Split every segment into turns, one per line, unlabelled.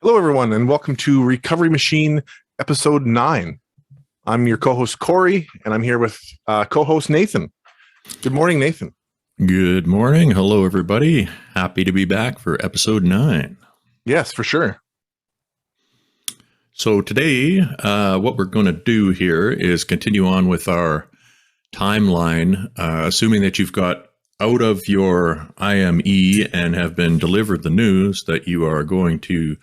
Hello, everyone, and welcome to Recovery Machine episode 9. I'm your co-host, Corey, and I'm here with co-host Nathan. Good morning, Nathan.
Good morning. Hello, everybody. Happy to be back for episode 9.
Yes, for sure.
So today, what we're going to do here is continue on with our timeline, assuming that you've got out of your IME and have been delivered the news that you are going to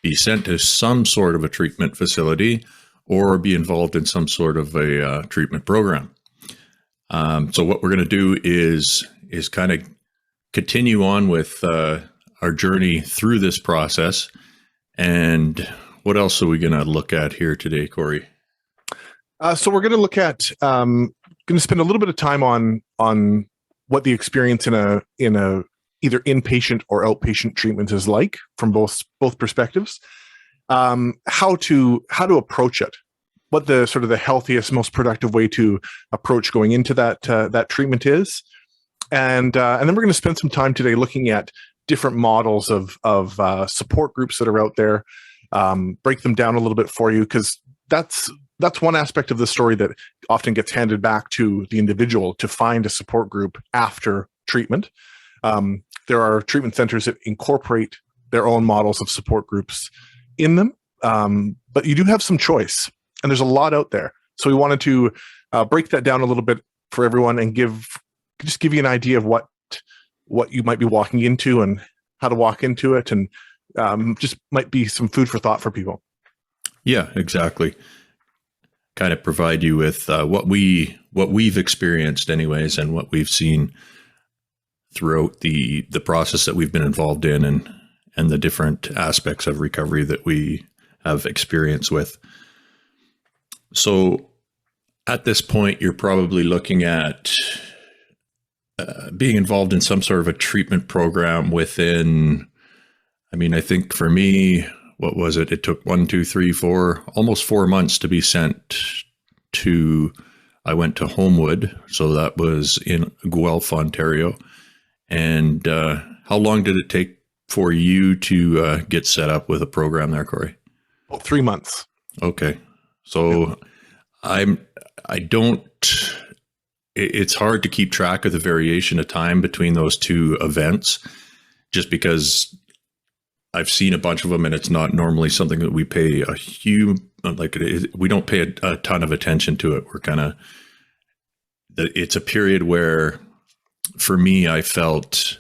be sent to some sort of a treatment facility or be involved in some sort of a treatment program. So what we're going to do is kind of continue on with our journey through this process. And what else are we going to look at here today, Corey?
So we're going to look at, going to spend a little bit of time on what the experience in a either inpatient or outpatient treatment is like from both perspectives. How to approach it, what the sort of the healthiest, most productive way to approach going into that treatment is, and then we're going to spend some time today looking at different models of support groups that are out there. Break them down a little bit for you, because that's one aspect of the story that often gets handed back to the individual to find a support group after treatment. There are treatment centers that incorporate their own models of support groups in them, but you do have some choice, and there's a lot out there. So we wanted to break that down a little bit for everyone and give you an idea of what you might be walking into and how to walk into it, and just might be some food for thought for people.
Yeah, exactly. Kind of provide you with what we've experienced anyways, and what we've seen throughout the process that we've been involved in, and the different aspects of recovery that we have experience with. So at this point, you're probably looking at being involved in some sort of a treatment program within, I think for me, what was it? It took almost 4 months to be sent to, I went to Homewood. So that was in Guelph, Ontario. And how long did it take for you to get set up with a program there, Corey?
Well, 3 months.
Okay. So yeah. It's hard to keep track of the variation of time between those two events, just because I've seen a bunch of them, and it's not normally something that we pay we don't pay a ton of attention to it. It's a period where, for me, I felt,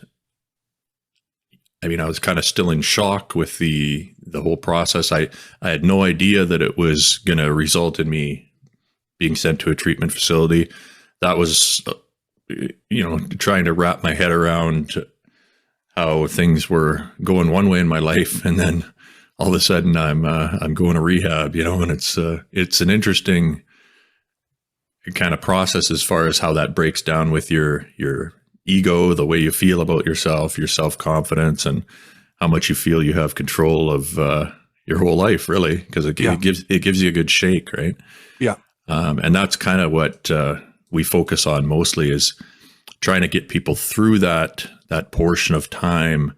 I was kind of still in shock with the whole process. I had no idea that it was going to result in me being sent to a treatment facility. That was, trying to wrap my head around how things were going one way in my life, and then all of a sudden I'm going to rehab, and it's an interesting kind of process as far as how that breaks down with your ego, the way you feel about yourself, your self-confidence, and how much you feel you have control of your whole life, really, because it gives you a good shake, right?
Yeah.
And that's kind of what we focus on mostly, is trying to get people through that portion of time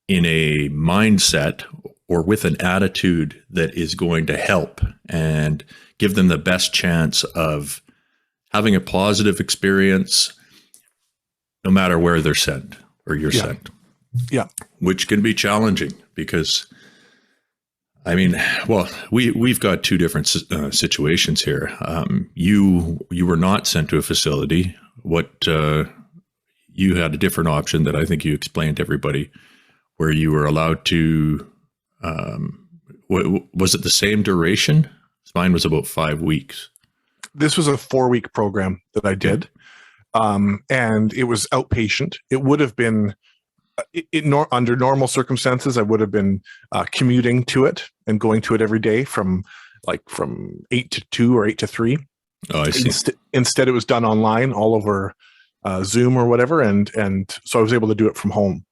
in a mindset or with an attitude that is going to help and give them the best chance of having a positive experience, no matter where they're sent or you're sent.
Yeah.
Which can be challenging because, we've got two different situations here. You were not sent to a facility. You had a different option that I think you explained to everybody, where you were allowed to, was it the same duration? Mine was about 5 weeks.
This was a 4-week program that I did. And it was outpatient. It would have been, under normal circumstances, I would have been commuting to it and going to it every day from 8 to 2 or 8 to 3.
Oh, I see.
Instead, it was done online, all over Zoom or whatever, and so I was able to do it from home.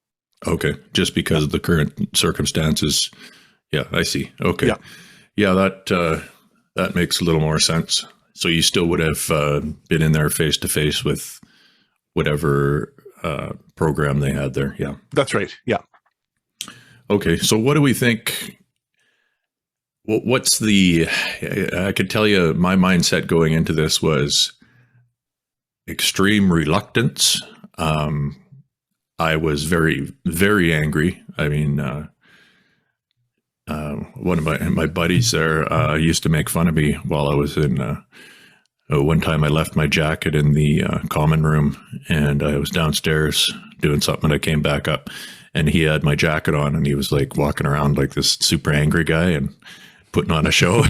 Okay, just because of the current circumstances. Yeah, I see. Okay. Yeah, that makes a little more sense. So you still would have been in there face to face with whatever program they had there. Yeah,
that's right. Yeah.
Okay, so what do we think What's the, I could tell you my mindset going into this was extreme reluctance. I was very, very angry. I mean, one of my buddies there used to make fun of me while I was in, one time I left my jacket in the common room, and I was downstairs doing something, and I came back up and he had my jacket on, and he was like walking around like this super angry guy and putting on a show,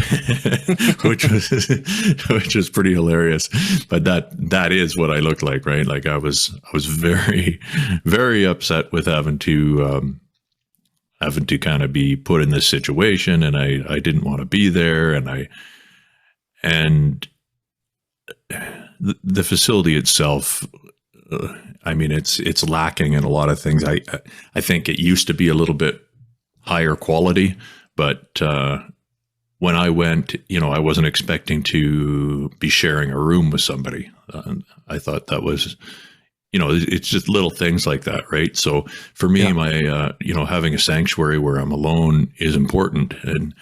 which was pretty hilarious. But that is what I looked like, right? Like I was very, very upset with having to kind of be put in this situation, and I didn't want to be there, and the facility itself, I mean, it's lacking in a lot of things. I think it used to be a little bit higher quality, but when I went, I wasn't expecting to be sharing a room with somebody. I thought that was, it's just little things like that, right? So for me, my, having a sanctuary where I'm alone is important. And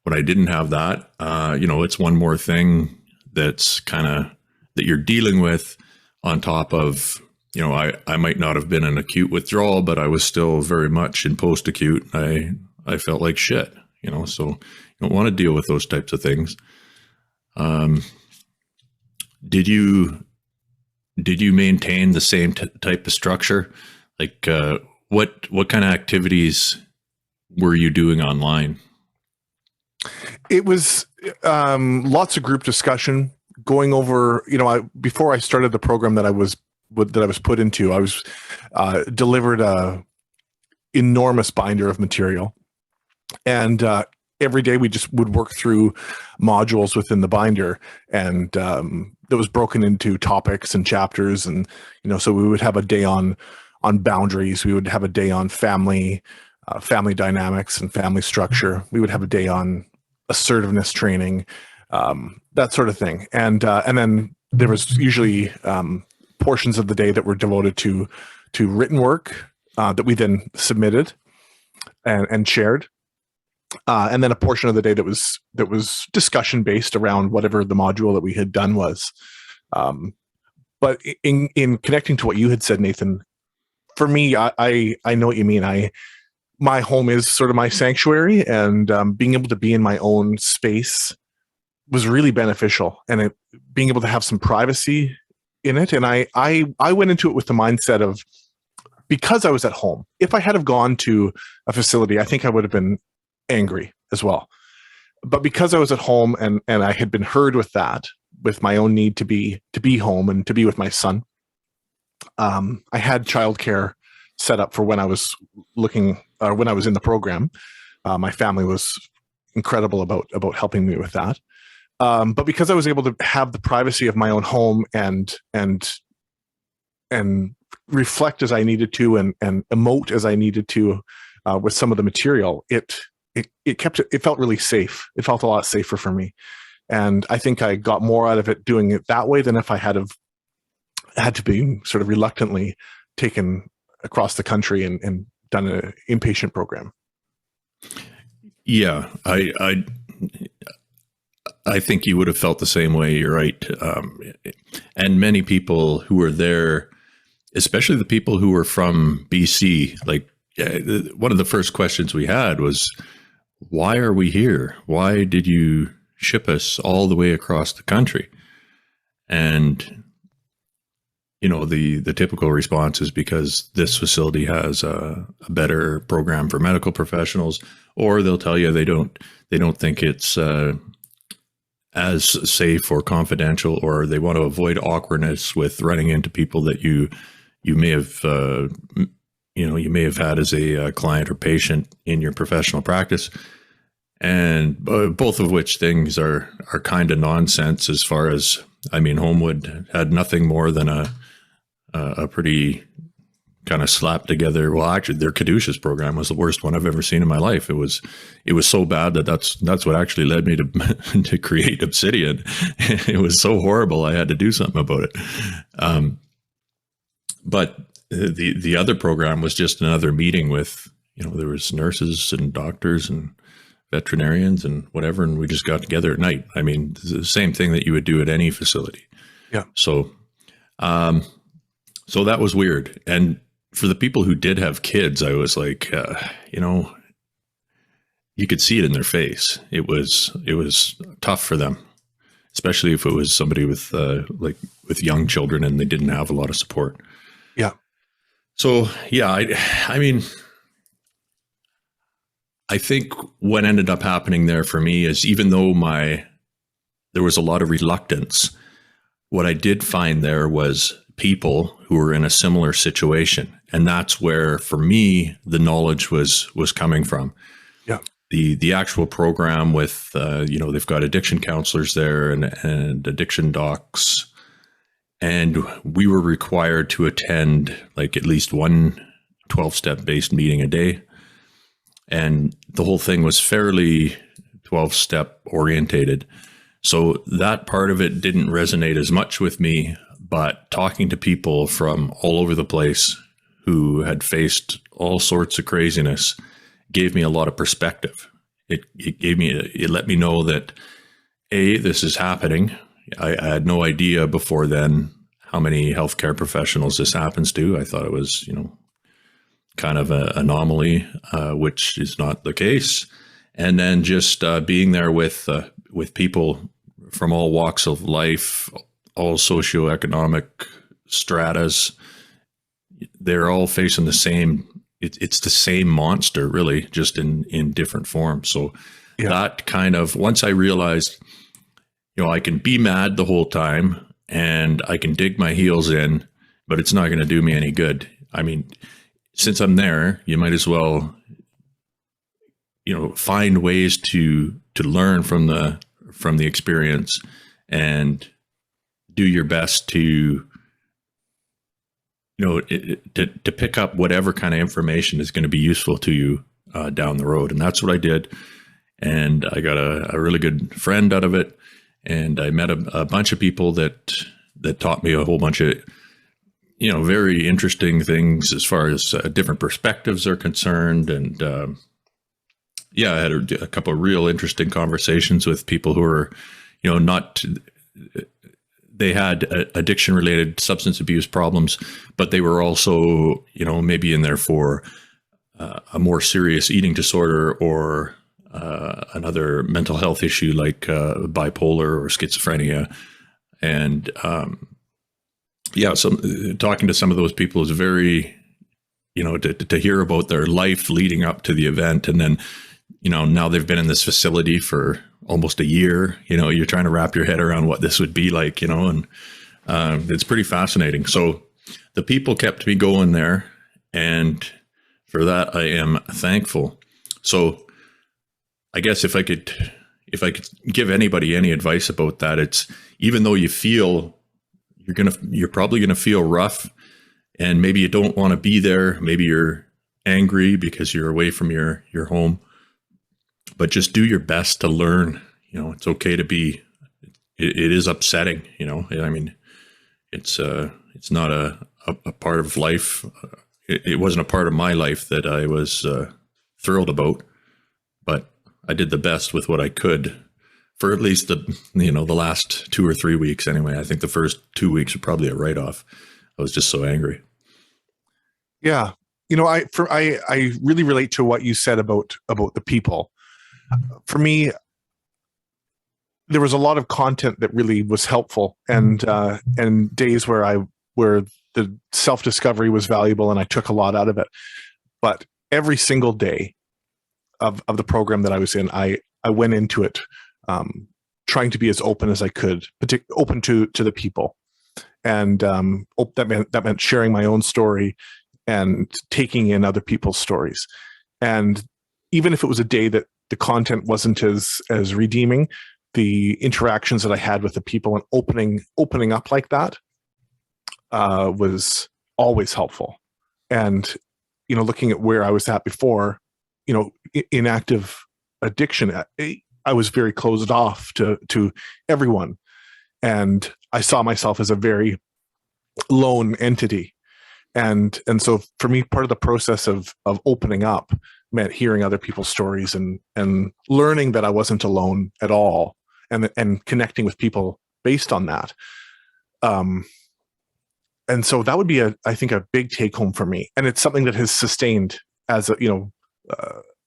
when I didn't have that, it's one more thing that's kind of that you're dealing with on top of, I might not have been in acute withdrawal, but I was still very much in post-acute. I felt like shit, so you don't want to deal with those types of things. Did you maintain the same type of structure? Like, what kind of activities were you doing online?
It was lots of group discussion, going over, before I started the program that I was put into, I was delivered a enormous binder of material, and every day we just would work through modules within the binder, and that was broken into topics and chapters, and so we would have a day on boundaries, we would have a day on family dynamics and family structure, we would have a day on assertiveness training, that sort of thing, and then there was usually portions of the day that were devoted to written work that we then submitted and shared, and then a portion of the day that was discussion based around whatever the module that we had done was. But in connecting to what you had said, Nathan, for me, I know what you mean. My home is sort of my sanctuary, and being able to be in my own space was really beneficial, and being able to have some privacy in it. And I went into it with the mindset of, because I was at home, if I had have gone to a facility, I think I would have been angry as well. But because I was at home and I had been heard with that, with my own need to be home and to be with my son, I had childcare set up for when I was when I was in the program. My family was incredible about helping me with that. But because I was able to have the privacy of my own home and reflect as I needed to and emote as I needed to with some of the material, it felt really safe. It felt a lot safer for me, and I think I got more out of it doing it that way than if I had to be sort of reluctantly taken across the country and done an inpatient program.
Yeah, I think you would have felt the same way. You're right. And many people who were there, especially the people who were from BC, like one of the first questions we had was, why are we here? Why did you ship us all the way across the country? And, the typical response is because this facility has a better program for medical professionals, or they'll tell you they don't think it's as safe or confidential, or they want to avoid awkwardness with running into people that you may have you may have had as a client or patient in your professional practice, and both of which things are kind of nonsense. As far as, I mean, Homewood had nothing more than a pretty kind of slapped together. Well, actually, their caduceus program was the worst one I've ever seen in my life. It was so bad that's what actually led me to create Obsidian. It was so horrible, I had to do something about it. But the other program was just another meeting with, there was nurses and doctors and veterinarians and whatever, and we just got together at night. I mean, it's the same thing that you would do at any facility.
Yeah.
So, so that was weird. And for the people who did have kids, I was like, you know, you could see it in their face. It was tough for them, especially if it was somebody with with young children and they didn't have a lot of support.
Yeah.
So yeah, I mean, I think what ended up happening there for me is, even though there was a lot of reluctance, what I did find there was people who were in a similar situation. And that's where, for me, the knowledge was coming from.
Yeah.
The actual program with, you know, they've got addiction counselors there and addiction docs. And we were required to attend like at least one 12-step based meeting a day. And the whole thing was fairly 12-step orientated. So that part of it didn't resonate as much with me, but talking to people from all over the place who had faced all sorts of craziness gave me a lot of perspective. It let me know that, this is happening. I had no idea before then how many healthcare professionals this happens to. I thought it was, you know, kind of an anomaly, which is not the case. And then just being there with people from all walks of life, all socioeconomic stratas, they're all facing the same. It's the same monster, really, just in different forms. So yeah. That kind of, once I realized, you know, I can be mad the whole time and I can dig my heels in, but it's not going to do me any good. I mean, since I'm there, you might as well, you know, find ways to learn from the experience and do your best to, you know, to pick up whatever kind of information is going to be useful to you down the road. And that's what I did. And I got a really good friend out of it. And I met a bunch of people that taught me a whole bunch of, you know, very interesting things as far as different perspectives are concerned. And yeah, I had a couple of real interesting conversations with people who are, you know, they had addiction related substance abuse problems, but they were also, you know, maybe in there for a more serious eating disorder or another mental health issue like bipolar or schizophrenia. And yeah, so talking to some of those people is very, you know, to hear about their life leading up to the event. And then, you know, now they've been in this facility for almost a year. You know, you're trying to wrap your head around what this would be like, you know, and it's pretty fascinating. So the people kept me going there, and for that I am thankful. So I guess if I could give anybody any advice about that, it's, even though you feel you're probably gonna feel rough, and maybe you don't want to be there, maybe you're angry because you're away from your home, but just do your best to learn. You know, it's okay to be, it is upsetting, you know, I mean, it's not a part of life. It wasn't a part of my life that I was thrilled about, but I did the best with what I could for at least the last 2 or 3 weeks anyway. I think the first 2 weeks were probably a write-off. I was just so angry.
Yeah. You know, I really relate to what you said about the people. For me, there was a lot of content that really was helpful, and days where the self-discovery was valuable and I took a lot out of it. But every single day of the program that I was in, I went into it trying to be as open as I could, open to the people. And that meant sharing my own story and taking in other people's stories. And even if it was a day that the content wasn't as redeeming, the interactions that I had with the people and opening up like that was always helpful. And, you know, looking at where I was at before, you know, in active addiction, I was very closed off to everyone. And I saw myself as a very lone entity. And so for me, part of the process of opening up meant hearing other people's stories and learning that I wasn't alone at all, and connecting with people based on that. And so that would be I think a big take home for me. And it's something that has sustained as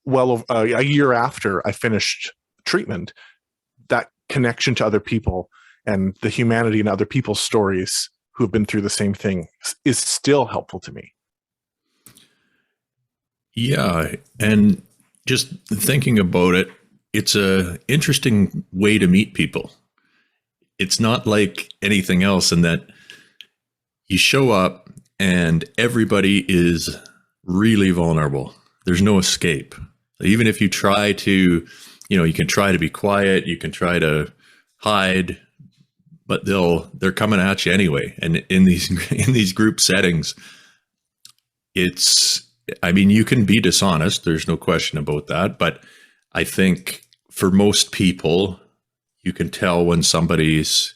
well over a year after I finished treatment. That connection to other people and the humanity in other people's stories who have been through the same thing is still helpful to me.
Yeah. And just thinking about it, it's a interesting way to meet people. It's not like anything else in that you show up and everybody is really vulnerable. There's no escape. Even if you try to, you can try to be quiet, you can try to hide, but they're coming at you anyway. And in these group settings, you can be dishonest. There's no question about that. But I think for most people, you can tell when somebody's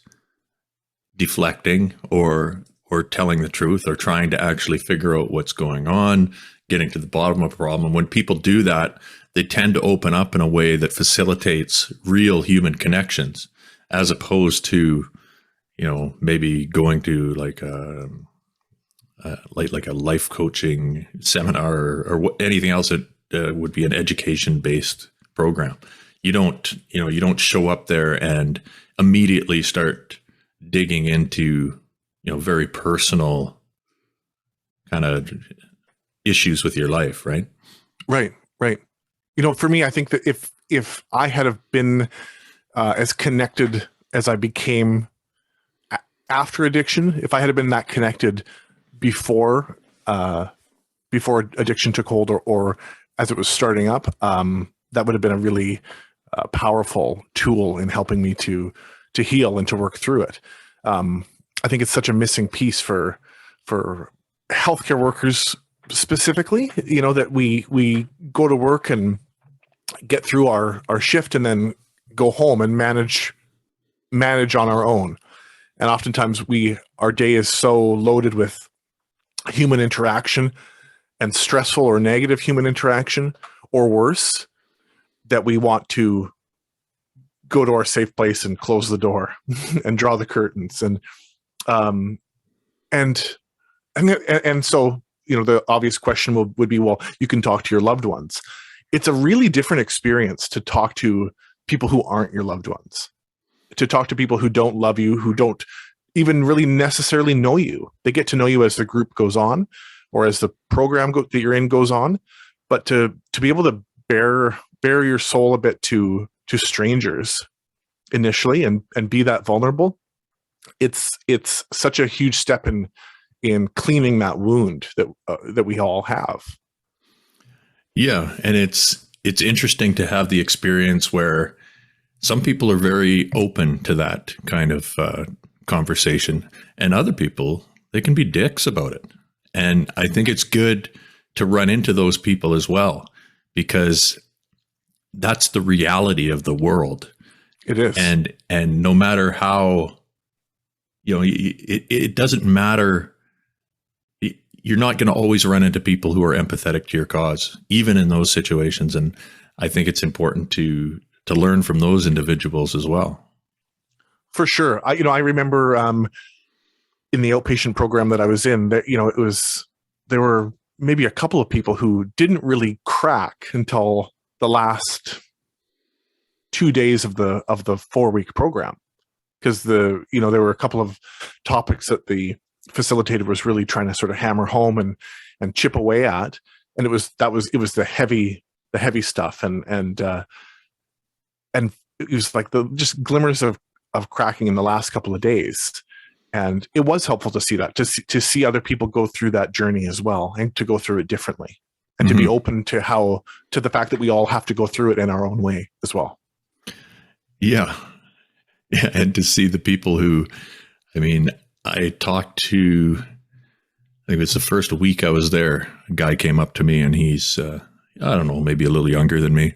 deflecting or telling the truth or trying to actually figure out what's going on, getting to the bottom of a problem. When people do that, they tend to open up in a way that facilitates real human connections, as opposed to, maybe going to like a life coaching seminar or anything else that would be an education-based program. You don't show up there and immediately start digging into very personal kind of issues with your life, right?
Right. For me, I think that if I had have been as connected as I became after addiction, if I had been that connected before addiction took hold or as it was starting up, that would have been a really powerful tool in helping me to heal and to work through it. I think it's such a missing piece for healthcare workers specifically, that we go to work and get through our shift and then go home and manage on our own. And oftentimes our day is so loaded with human interaction and stressful or negative human interaction or worse, that we want to go to our safe place and close the door and draw the curtains. And so, the obvious question would be, well, you can talk to your loved ones. It's a really different experience to talk to people who aren't your loved ones, to talk to people who don't love you, who don't even really necessarily know you. They get to know you as the group goes on or as the program that you're in goes on. But to be able to bare your soul a bit to strangers initially and be that vulnerable, it's such a huge step in cleaning that wound that we all have.
Yeah, and it's interesting to have the experience where some people are very open to that kind of conversation, and other people, they can be dicks about it. And I think it's good to run into those people as well, because that's the reality of the world.
It is.
And no matter how, it doesn't matter. You're not going to always run into people who are empathetic to your cause, even in those situations. And I think it's important to learn from those individuals as well.
For sure. I remember in the outpatient program that I was in, that there were maybe a couple of people who didn't really crack until the last 2 days of the 4-week program, because there were a couple of topics that the facilitator was really trying to sort of hammer home and chip away at, and it was the heavy stuff, and it was like the just glimmers of cracking in the last couple of days. And it was helpful to see that, to see other people go through that journey as well, and to go through it differently, and to be open to the fact that we all have to go through it in our own way as well.
Yeah. And to see the people who, I talked to, I think it was the first week I was there, a guy came up to me, and he's, I don't know, maybe a little younger than me.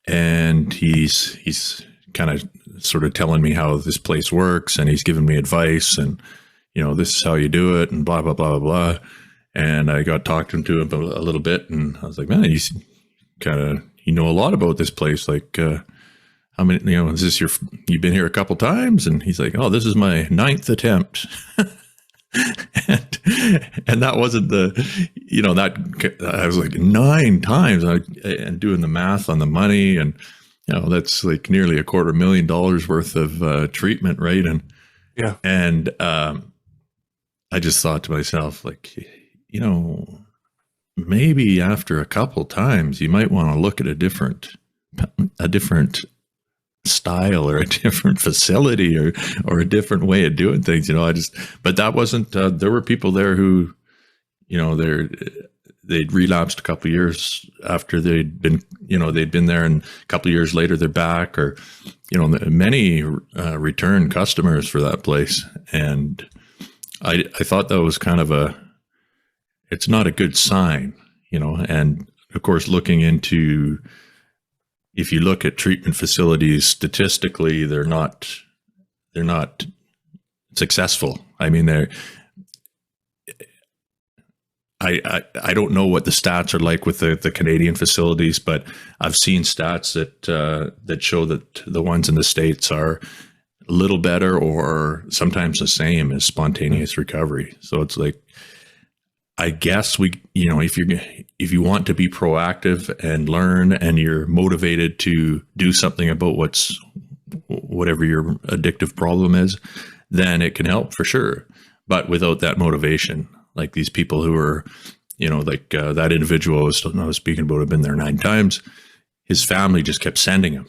And he's kind of sort of telling me how this place works, and he's giving me advice, and, this is how you do it, and blah, blah, blah, blah, blah. And I got talking to him a little bit, and I was like, man, you know a lot about this place. Like, how many, is this you've been here a couple times? And he's like, oh, this is my 9th attempt. and that wasn't that I was like 9 times, and doing the math on the money, and that's like nearly $250,000 worth of treatment, right? And
yeah,
and I just thought to myself, like, maybe after a couple times you might want to look at a different style, or a different facility, or a different way of doing things. But that wasn't, there were people there who, they'd relapsed a couple of years after they'd been there, and a couple of years later they're back, or, many return customers for that place. And I thought that was kind of it's not a good sign, and of course, looking into, if you look at treatment facilities statistically, they're not successful. I mean, I don't know what the stats are like with the Canadian facilities, but I've seen stats that show that the ones in the States are a little better, or sometimes the same as spontaneous recovery. So it's like, I guess if you want to be proactive and learn, and you're motivated to do something about whatever your addictive problem is, then it can help for sure. But without that motivation, like these people who are, that individual I was speaking about, had been there 9 times. His family just kept sending him,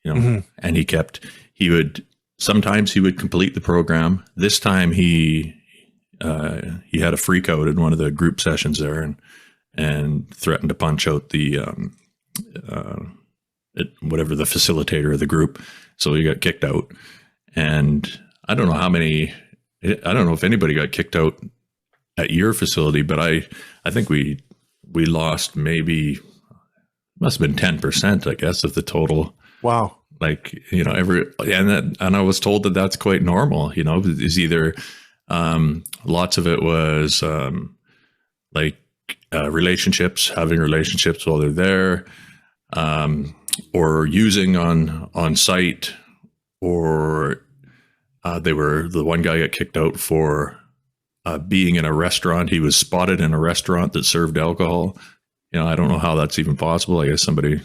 and sometimes he would complete the program. This time he had a freak out in one of the group sessions there, and threatened to punch out whatever the facilitator of the group. So he got kicked out. And I don't know if anybody got kicked out at your facility, but I think we lost, maybe, must have been 10%, I guess, of the total.
Wow.
Like, and I was told that that's quite normal. Is either lots of it was relationships, having relationships while they're there, or using on site, or the one guy got kicked out for being in a restaurant. He was spotted in a restaurant that served alcohol. I don't know how that's even possible. I guess somebody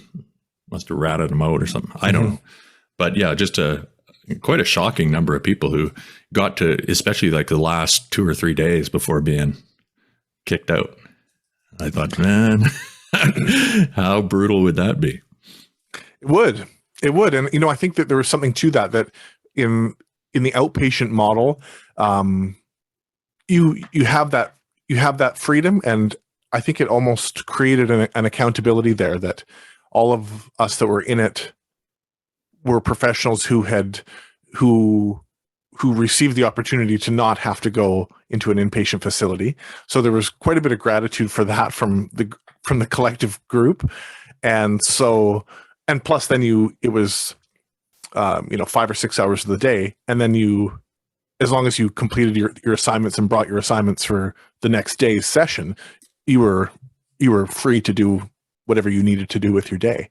must have ratted him out or something. I don't know. But yeah, just quite a shocking number of people who got to, especially like the last 2 or 3 days before being kicked out. I thought, man, how brutal would that be?
It would. And, I think that there was something to that in the outpatient model, you have that freedom. And I think it almost created an accountability there, that all of us that were in it were professionals who received the opportunity to not have to go into an inpatient facility. So there was quite a bit of gratitude for that from the collective group. And plus then it was 5 or 6 hours of the day. And then as long as you completed your assignments and brought your assignments for the next day's session, you were free to do whatever you needed to do with your day.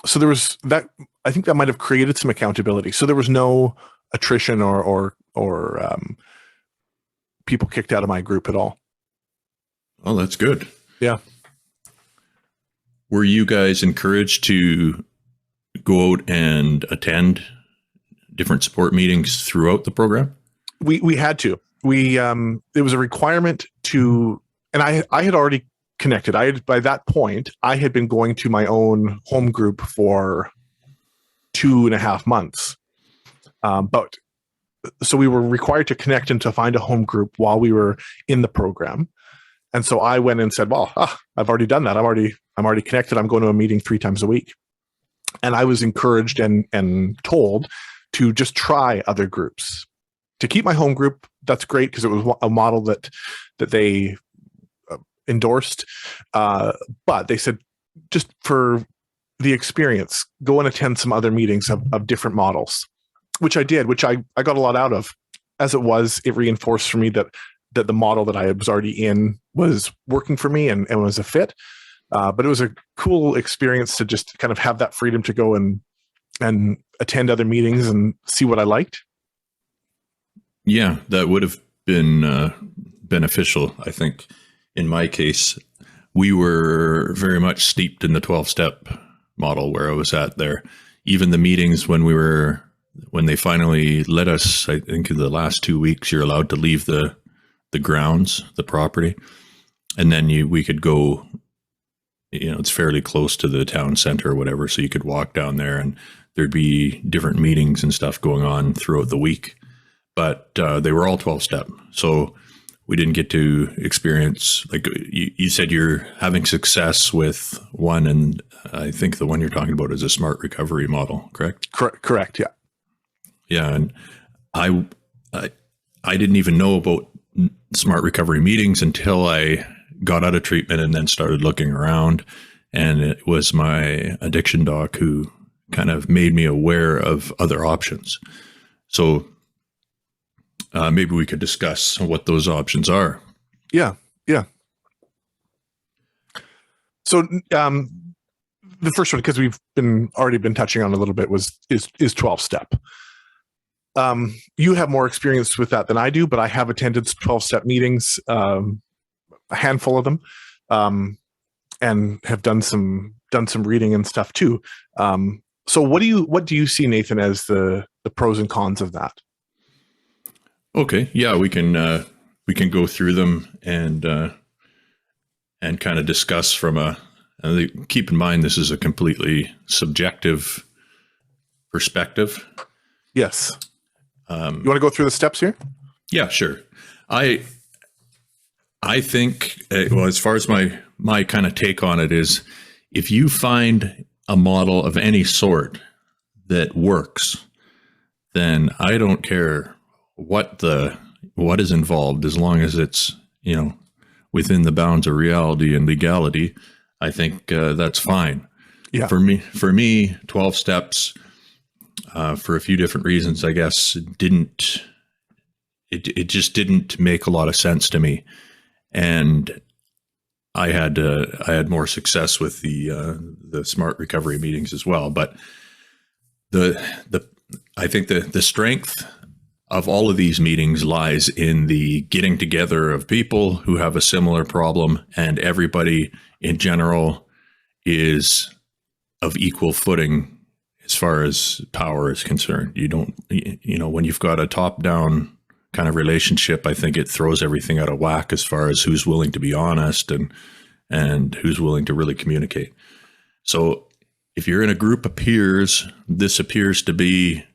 So there was that. I think that might have created some accountability. So there was no attrition or people kicked out of my group at all.
Oh, that's good.
Yeah.
Were you guys encouraged to go out and attend different support meetings throughout the program?
We had to. It was a requirement to, and I had already connected. By that point, I had been going to my own home group for 2.5 months. So we were required to connect and to find a home group while we were in the program. And so I went and said, well, I've already done that. I'm already connected. I'm going to a meeting 3 times a week. And I was encouraged and told to just try other groups. To keep my home group, that's great, because it was a model that they endorsed. But they said, just for the experience, go and attend some other meetings of different models, which I did, which I got a lot out of. As it was, it reinforced for me that that the model that I was already in was working for me and was a fit. But it was a cool experience to just kind of have that freedom to go and attend other meetings and see what I liked.
Yeah, that would have been beneficial. I think in my case, we were very much steeped in the 12-step model where I was at there. Even the meetings when they finally let us, I think in the last 2 weeks, you're allowed to leave the grounds, the property. And then we could go, it's fairly close to the town center or whatever. So you could walk down there and there'd be different meetings and stuff going on throughout the week. But they were all 12-step. So we didn't get to experience, like you said, you're having success with one, and I think the one you're talking about is a smart recovery model, correct?
Correct. Yeah.
Yeah. And I didn't even know about smart recovery meetings until I got out of treatment and then started looking around. And it was my addiction doc who kind of made me aware of other options. So maybe we could discuss what those options are.
Yeah. So the first one, because we've already been touching on a little bit, is 12-step. You have more experience with that than I do, but I have attended 12-step meetings, a handful of them, and have done some reading and stuff too. So what do you see, Nathan, as the pros and cons of that?
Okay. Yeah, we can go through them and kind of discuss from keep in mind, this is a completely subjective perspective.
Yes. You want to go through the steps here?
Yeah, sure. I think, well, as far as my kind of take on it is, if you find a model of any sort that works, then I don't care what is involved, as long as it's, within the bounds of reality and legality. I think that's fine. Yeah. For me, 12 steps, for a few different reasons, I guess, it just didn't make a lot of sense to me. And I had more success with the smart recovery meetings as well. But I think the strength of all of these meetings lies in the getting together of people who have a similar problem, and everybody in general is of equal footing as far as power is concerned. You don't, when you've got a top-down kind of relationship, I think it throws everything out of whack as far as who's willing to be honest and who's willing to really communicate. So if you're in a group of peers, this appears to be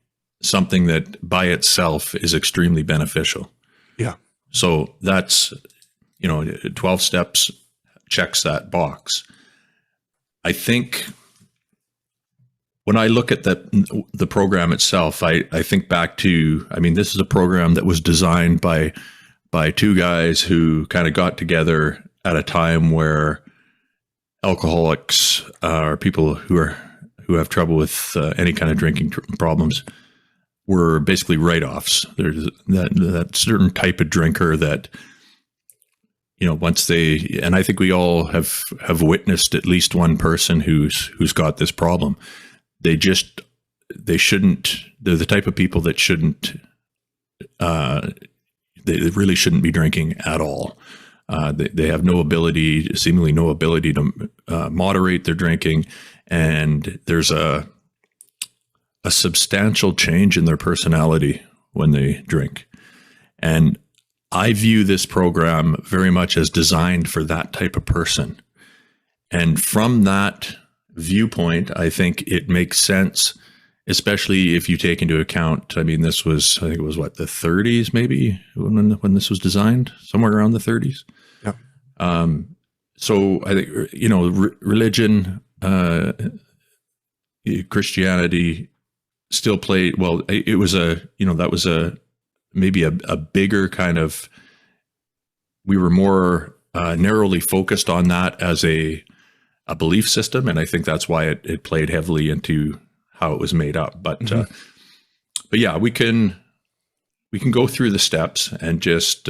something that by itself is extremely beneficial. Yeah. So that's, 12 steps checks that box. I think when I look at the program itself, I think back to, this is a program that was designed by two guys who kind of got together at a time where alcoholics or people who have trouble with any kind of drinking problems were basically write-offs. There's that certain type of drinker that, once and I think we all have witnessed at least one person who's got this problem. They're the type of people that they really shouldn't be drinking at all. They have seemingly no ability to moderate their drinking, and there's a substantial change in their personality when they drink. And I view this program very much as designed for that type of person. And from that viewpoint, I think it makes sense, especially if you take into account, I think it was the 30s maybe when this was designed, somewhere around the 30s. Yeah. So I think, religion, Christianity still played, well, it was that was maybe a bigger kind of, we were more narrowly focused on that as a belief system. And I think that's why it played heavily into how it was made up. But, but yeah, we can go through the steps and just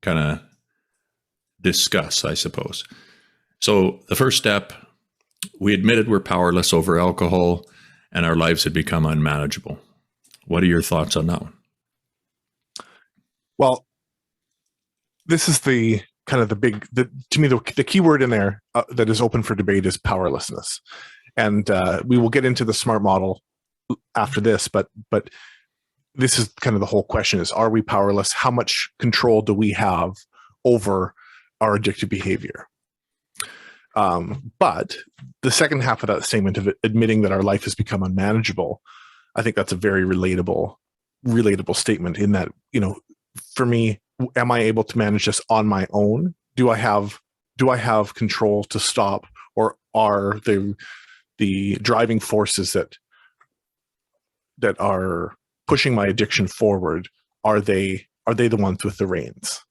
kind of discuss, I suppose. So the first step, we admitted we're powerless over alcohol and our lives had become unmanageable. What are your thoughts on that one?
Well, this is the kind of to me, the key word in there that is open for debate is powerlessness. And we will get into the SMART model after this, but this is kind of the whole question is, are we powerless? How much control do we have over our addictive behavior? But the second half of that statement of admitting that our life has become unmanageable, I think that's a very relatable statement in that, you know, for me, am I able to manage this on my own? Do I have control to stop, or are the driving forces that are pushing my addiction forward, are they the ones with the reins?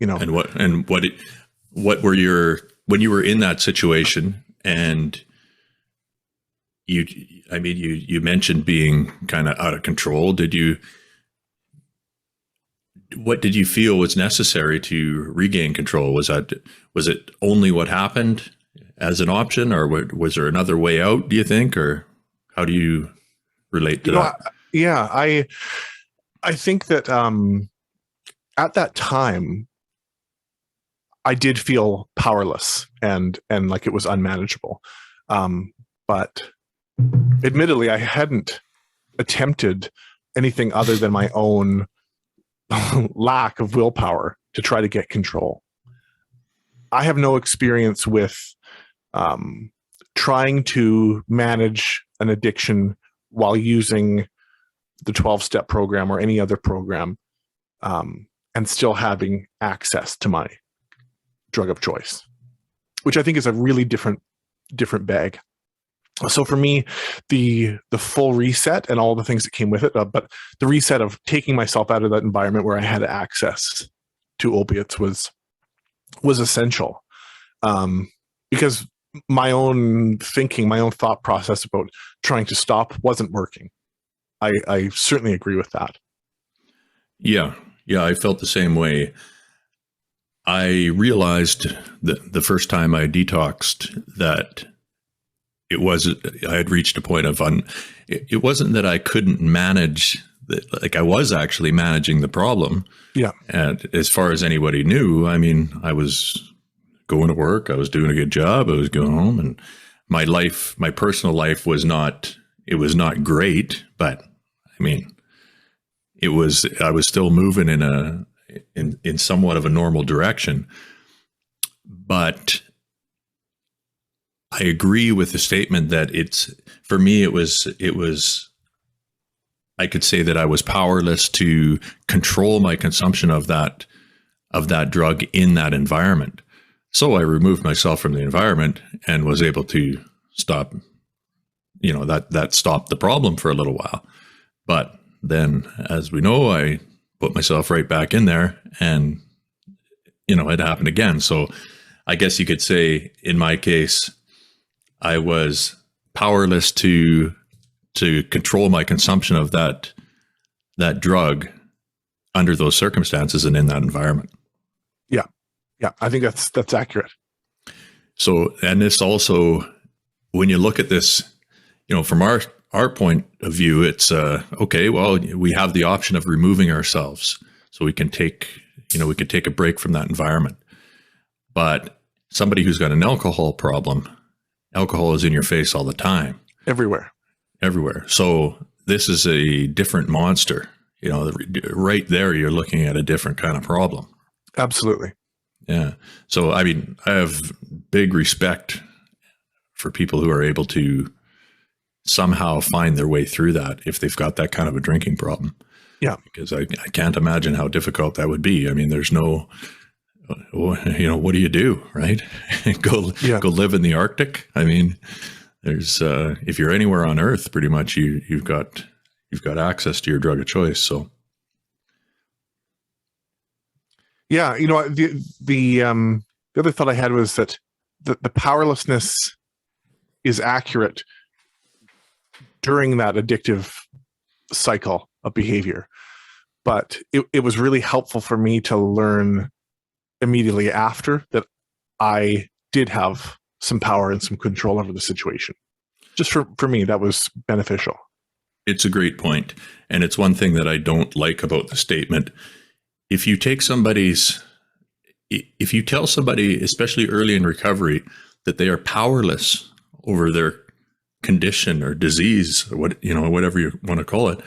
You know, what were your, when you were in that situation, and you mentioned being kind of out of control. What did you feel was necessary to regain control? Was it only what happened as an option, or was there another way out, do you think, or how do you relate to that? Yeah, I think that at that time I did feel powerless and like it was unmanageable. But admittedly, I hadn't attempted anything other than my own lack of willpower to try to get control. I have no experience with trying to manage an addiction while using the 12-step program or any other program, and still having access to my drug of choice, which I think is a really different bag. So for me, the full reset and all the things that came with it, but the reset of taking myself out of that environment where I had access to opiates was essential, because my own thinking, my own thought process about trying to stop wasn't working. I certainly agree with that. Yeah,
I felt the same way. I realized that the first time I detoxed that I had reached a point of it wasn't that I couldn't manage, like I was actually managing the problem.
Yeah.
And as far as anybody knew, I mean, I was going to work, I was doing a good job, I was going home, and my personal life was not great, but I mean, I was still moving in somewhat of a normal direction. But I agree with the statement that for me, it was, I could say that I was powerless to control my consumption of that drug in that environment. So I removed myself from the environment and was able to stop, that stopped the problem for a little while. But then, as we know, I put myself right back in there, and, it happened again. So I guess you could say, in my case, I was powerless to control my consumption of that drug under those circumstances and in that environment.
Yeah, I think that's accurate.
So, and this also, when you look at this, from our point of view, it's okay, well, we have the option of removing ourselves, so we can take a break from that environment. But somebody who's got an alcohol problem, alcohol is in your face all the time. Everywhere. So this is a different monster. Right there, you're looking at a different kind of problem.
Absolutely.
Yeah. So, I mean, I have big respect for people who are able to somehow find their way through that if they've got that kind of a drinking problem.
Yeah.
Because I can't imagine how difficult that would be. I mean, there's no, what do you do, right? Go live in the Arctic. I mean, there's, if you're anywhere on Earth, pretty much you've got access to your drug of choice. So.
Yeah. The other thought I had was that the powerlessness is accurate during that addictive cycle of behavior. but it was really helpful for me to learn immediately after that I did have some power and some control over the situation. Just for me, that was beneficial.
It's a great point. And it's one thing that I don't like about the statement. If you tell somebody, especially early in recovery, that they are powerless over their condition or disease, or whatever you want to call it,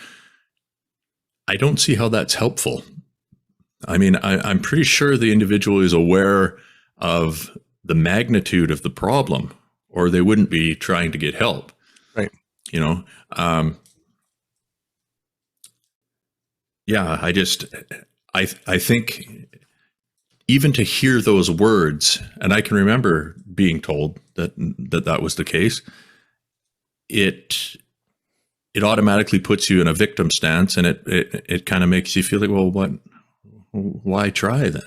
I don't see how that's helpful. I mean, I'm pretty sure the individual is aware of the magnitude of the problem, or they wouldn't be trying to get help.
Right.
I think even to hear those words, and I can remember being told that was the case, it automatically puts you in a victim stance, and it kind of makes you feel like, well, why try then?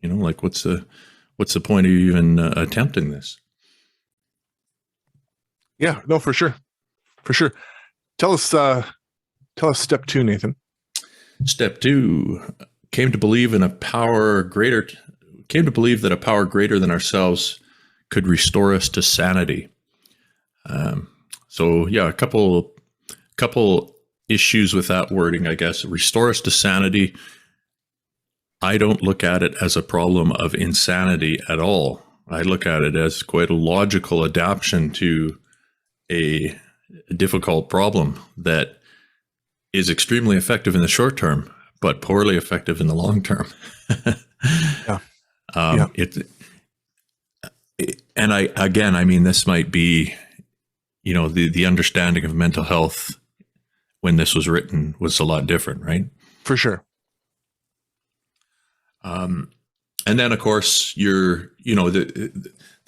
Like what's the point of you even attempting this?
Yeah, no, for sure. Tell us step 2, Nathan.
Step 2, came to believe that a power greater than ourselves could restore us to sanity. A couple issues with that wording, I guess. Restore us to sanity. I don't look at it as a problem of insanity at all. I look at it as quite a logical adaptation to a difficult problem that is extremely effective in the short term, but poorly effective in the long term. This might be, the understanding of mental health when this was written was a lot different, right?
For sure.
And then, of course, the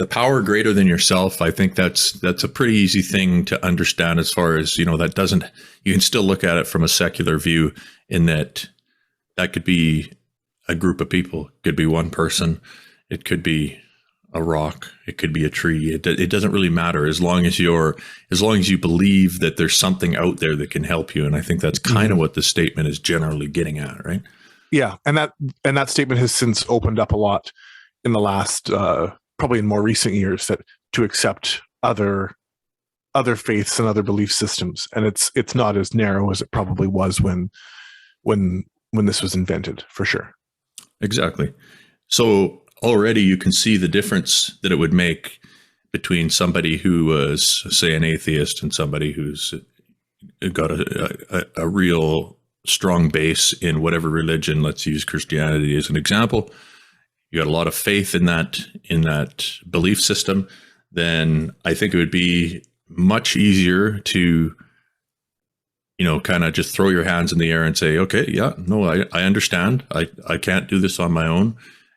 power greater than yourself. I think that's a pretty easy thing to understand, as far as, you can still look at it from a secular view, in that could be a group of people, it could be one person, it could be a rock, it could be a tree. It doesn't really matter, as long as you believe that there's something out there that can help you. And I think that's kind of what the statement is generally getting at, right?
Yeah, and that statement has since opened up a lot in the last, probably in more recent years, that to accept other faiths and other belief systems, and it's not as narrow as it probably was when this was invented, for sure. Exactly.
So already you can see the difference that it would make between somebody who was, say, an atheist, and somebody who's got a real strong base in whatever religion. Let's use Christianity as an example. You got a lot of faith in that belief system. Then I think it would be much easier to, kind of just throw your hands in the air and say, okay, yeah, no, I understand. I can't do this on my own.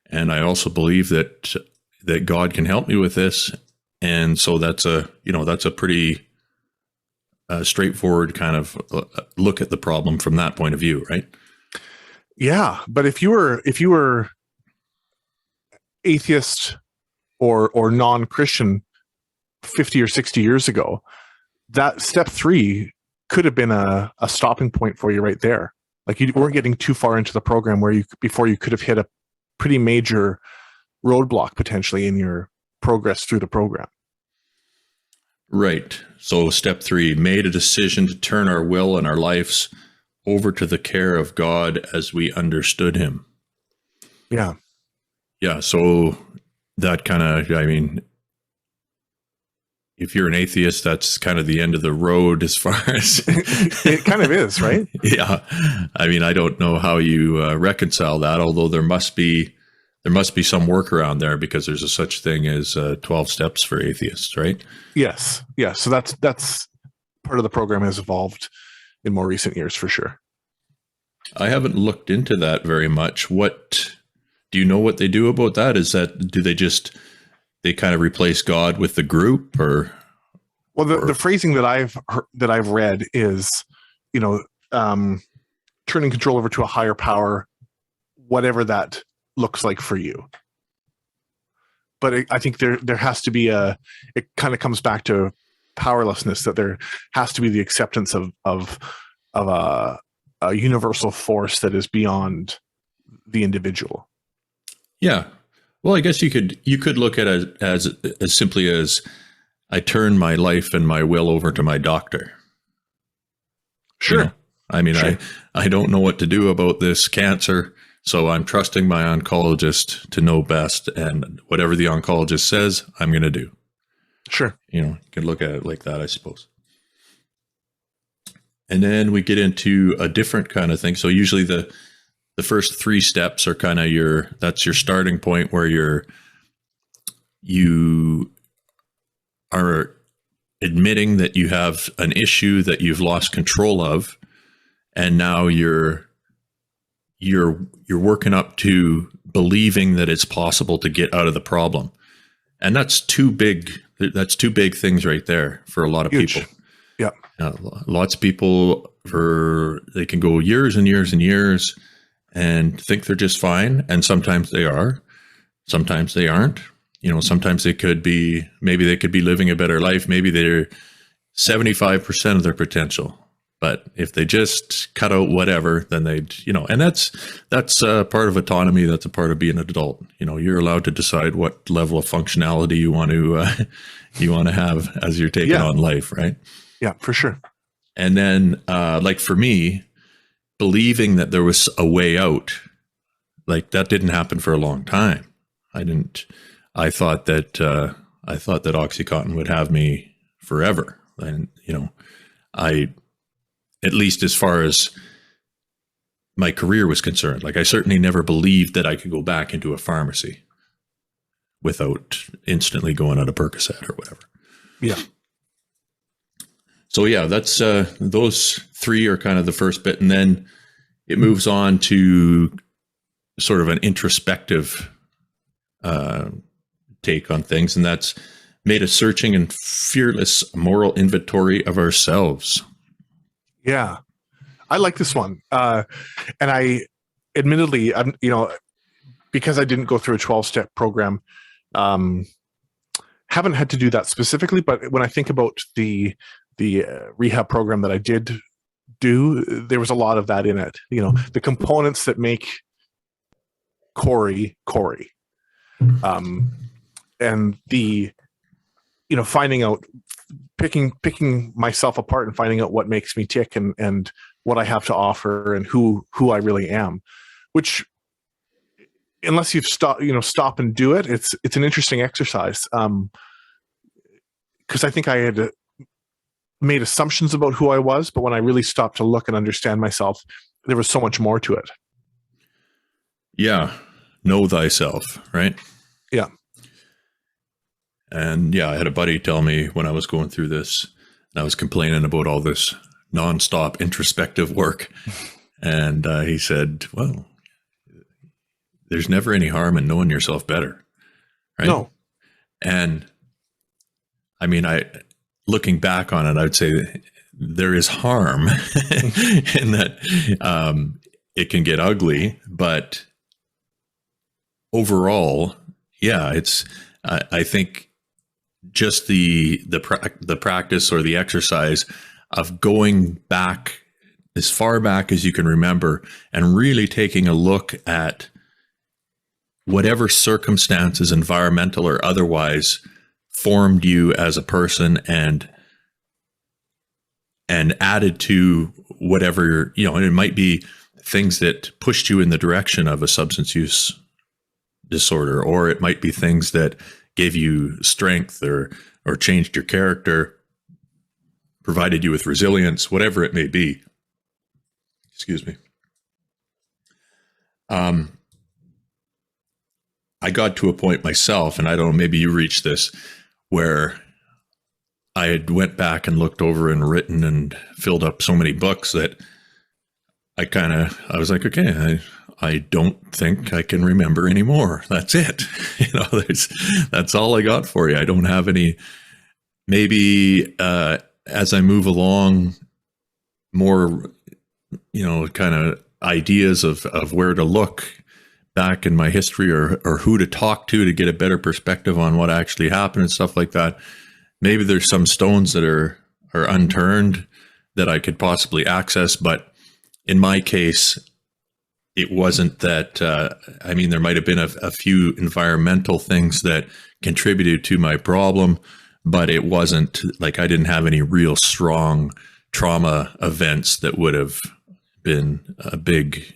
And I also believe that God can help me with this. And so that's a pretty straightforward kind of look at the problem from that point of view, right?
Yeah, but if you were atheist or non-Christian 50 or 60 years ago, that step 3 could have been a stopping point for you right there. Like, you weren't getting too far into the program before you could have hit a pretty major roadblock potentially in your progress through the program.
Right. So step 3, made a decision to turn our will and our lives over to the care of God as we understood him.
Yeah.
Yeah. So that kind of, if you're an atheist, that's kind of the end of the road as far as
it kind of is, right?
Yeah. I don't know how you reconcile that, although there must be some workaround there, because there's a such thing as 12 steps for atheists, right?
Yes. Yeah. So that's part of the program has evolved in more recent years, for sure.
I haven't looked into that very much. What do you know what they do about that? Do they kind of replace God with the group, or?
Well, the phrasing that I've read is, turning control over to a higher power, whatever that looks like for you. But I think there has to be it kind of comes back to powerlessness, that there has to be the acceptance of a universal force that is beyond the individual.
Yeah. Well, I guess you could look at it as simply as I turn my life and my will over to my doctor.
Sure.
You know? I mean,
Sure.
I don't know what to do about this cancer, so I'm trusting my oncologist to know best, and whatever the oncologist says, I'm going to do.
Sure.
You can look at it like that, I suppose. And then we get into a different kind of thing. So usually the first 3 steps are kind of that's your starting point, where you are admitting that you have an issue that you've lost control of, and now you're working up to believing that it's possible to get out of the problem. And that's two big things right there for a lot of
Huge.
people.
Yeah.
Lots of people, they can go years and years and years and think they're just fine. And sometimes they are, sometimes they aren't. Sometimes maybe they could be living a better life. Maybe they're 75% of their potential. But if they just cut out whatever, then and that's part of autonomy. That's a part of being an adult. You're allowed to decide what level of functionality you want to have as you're taking on life, right?
Yeah, for sure.
And then, like for me, believing that there was a way out, like that didn't happen for a long time. I thought that OxyContin would have me forever. And, at least as far as my career was concerned, like I certainly never believed that I could go back into a pharmacy without instantly going on a Percocet or whatever.
Yeah.
So yeah, that's those 3 are kind of the first bit, and then it moves on to sort of an introspective take on things, and that's made a searching and fearless moral inventory of ourselves.
Yeah, I like this one. And I, admittedly, because I didn't go through a 12-step program, haven't had to do that specifically. But when I think about the rehab program that I did do, there was a lot of that in it. The components that make Corey, and the, finding out, picking myself apart and finding out what makes me tick and what I have to offer and who I really am, which, unless you've stop and do it, it's an interesting exercise. Because I think I had made assumptions about who I was, but when I really stopped to look and understand myself, there was so much more to it.
Yeah. Know thyself, right?
Yeah.
And yeah, I had a buddy tell me when I was going through this, and I was complaining about all this nonstop introspective work. And he said, well, there's never any harm in knowing yourself better. Right? No. And I mean, looking back on it, I would say there is harm in that it can get ugly, but overall, yeah, I think just the practice or the exercise of going back as far back as you can remember and really taking a look at whatever circumstances, environmental or otherwise, formed you as a person and added to whatever, and it might be things that pushed you in the direction of a substance use disorder, or it might be things that gave you strength or changed your character, provided you with resilience, whatever it may be. Excuse me. I got to a point myself, and I don't know, maybe you reached this, where I had went back and looked over and written and filled up so many books that I was like, okay, I don't think I can remember anymore. That's it. That's all I got for you. I don't have any, maybe as I move along, more, kind of ideas of where to look back in my history or who to talk to get a better perspective on what actually happened and stuff like that. Maybe there's some stones that are unturned that I could possibly access, but in my case, it wasn't that, I mean, there might have been a few environmental things that contributed to my problem, but it wasn't like I didn't have any real strong trauma events that would have been a big,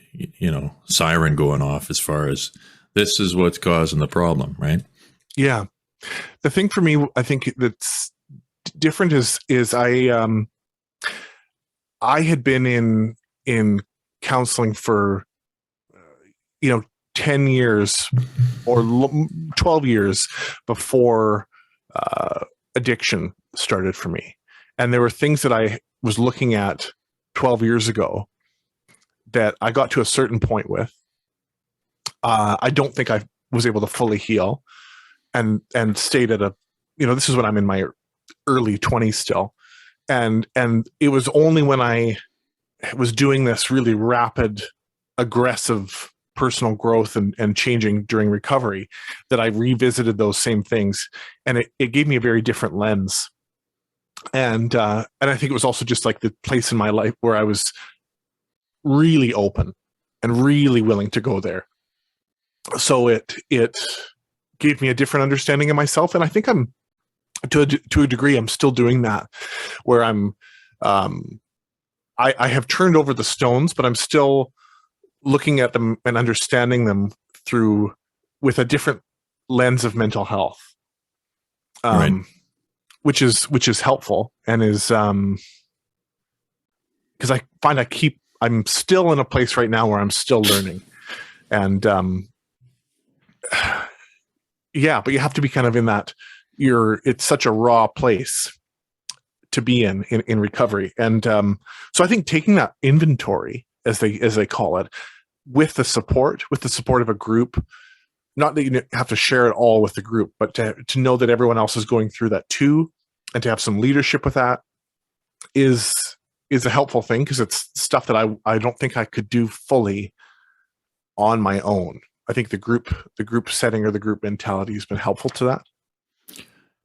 siren going off as far as this is what's causing the problem, right?
Yeah. The thing for me, I think that's different is I had been in counseling for 10 years or 12 years before addiction started for me. And there were things that I was looking at 12 years ago that I got to a certain point with. I don't think I was able to fully heal and stayed at this is when I'm in my early 20s still. And it was only when I was doing this really rapid, aggressive personal growth and changing during recovery that I revisited those same things. And it gave me a very different lens. And I think it was also just like the place in my life where I was really open and really willing to go there. So it gave me a different understanding of myself. And I think I'm, to a degree, I'm still doing that, where I have turned over the stones, but I'm still looking at them and understanding them with a different lens of mental health,
Right.
which is helpful, and is because I find I'm still in a place right now where I'm still learning, and yeah, but you have to be kind of in that. It's such a raw place to be in recovery, and so I think taking that inventory, as they call it, with the support of a group, not that you have to share it all with the group, but to know that everyone else is going through that too, and to have some leadership with that is a helpful thing, because it's stuff that I don't think I could do fully on my own. I think the group setting or the group mentality has been helpful to that.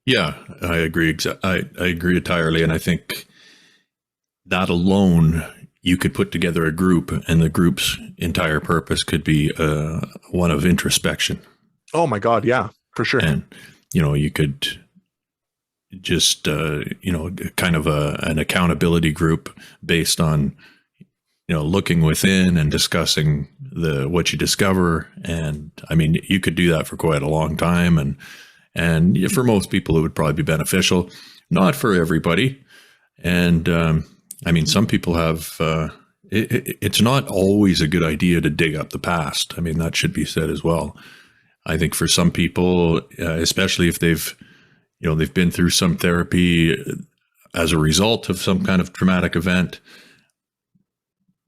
Yeah, I agree. I agree entirely. And I think that alone, you could put together a group, and the group's entire purpose could be one of introspection.
Oh my God. Yeah, for sure.
And, you could just, kind of an accountability group based on, looking within and discussing what you discover. And I mean, you could do that for quite a long time. And for most people, it would probably be beneficial, not for everybody. And I mean, some people have, it's not always a good idea to dig up the past. I mean, that should be said as well. I think for some people, especially if they've been through some therapy as a result of some kind of traumatic event,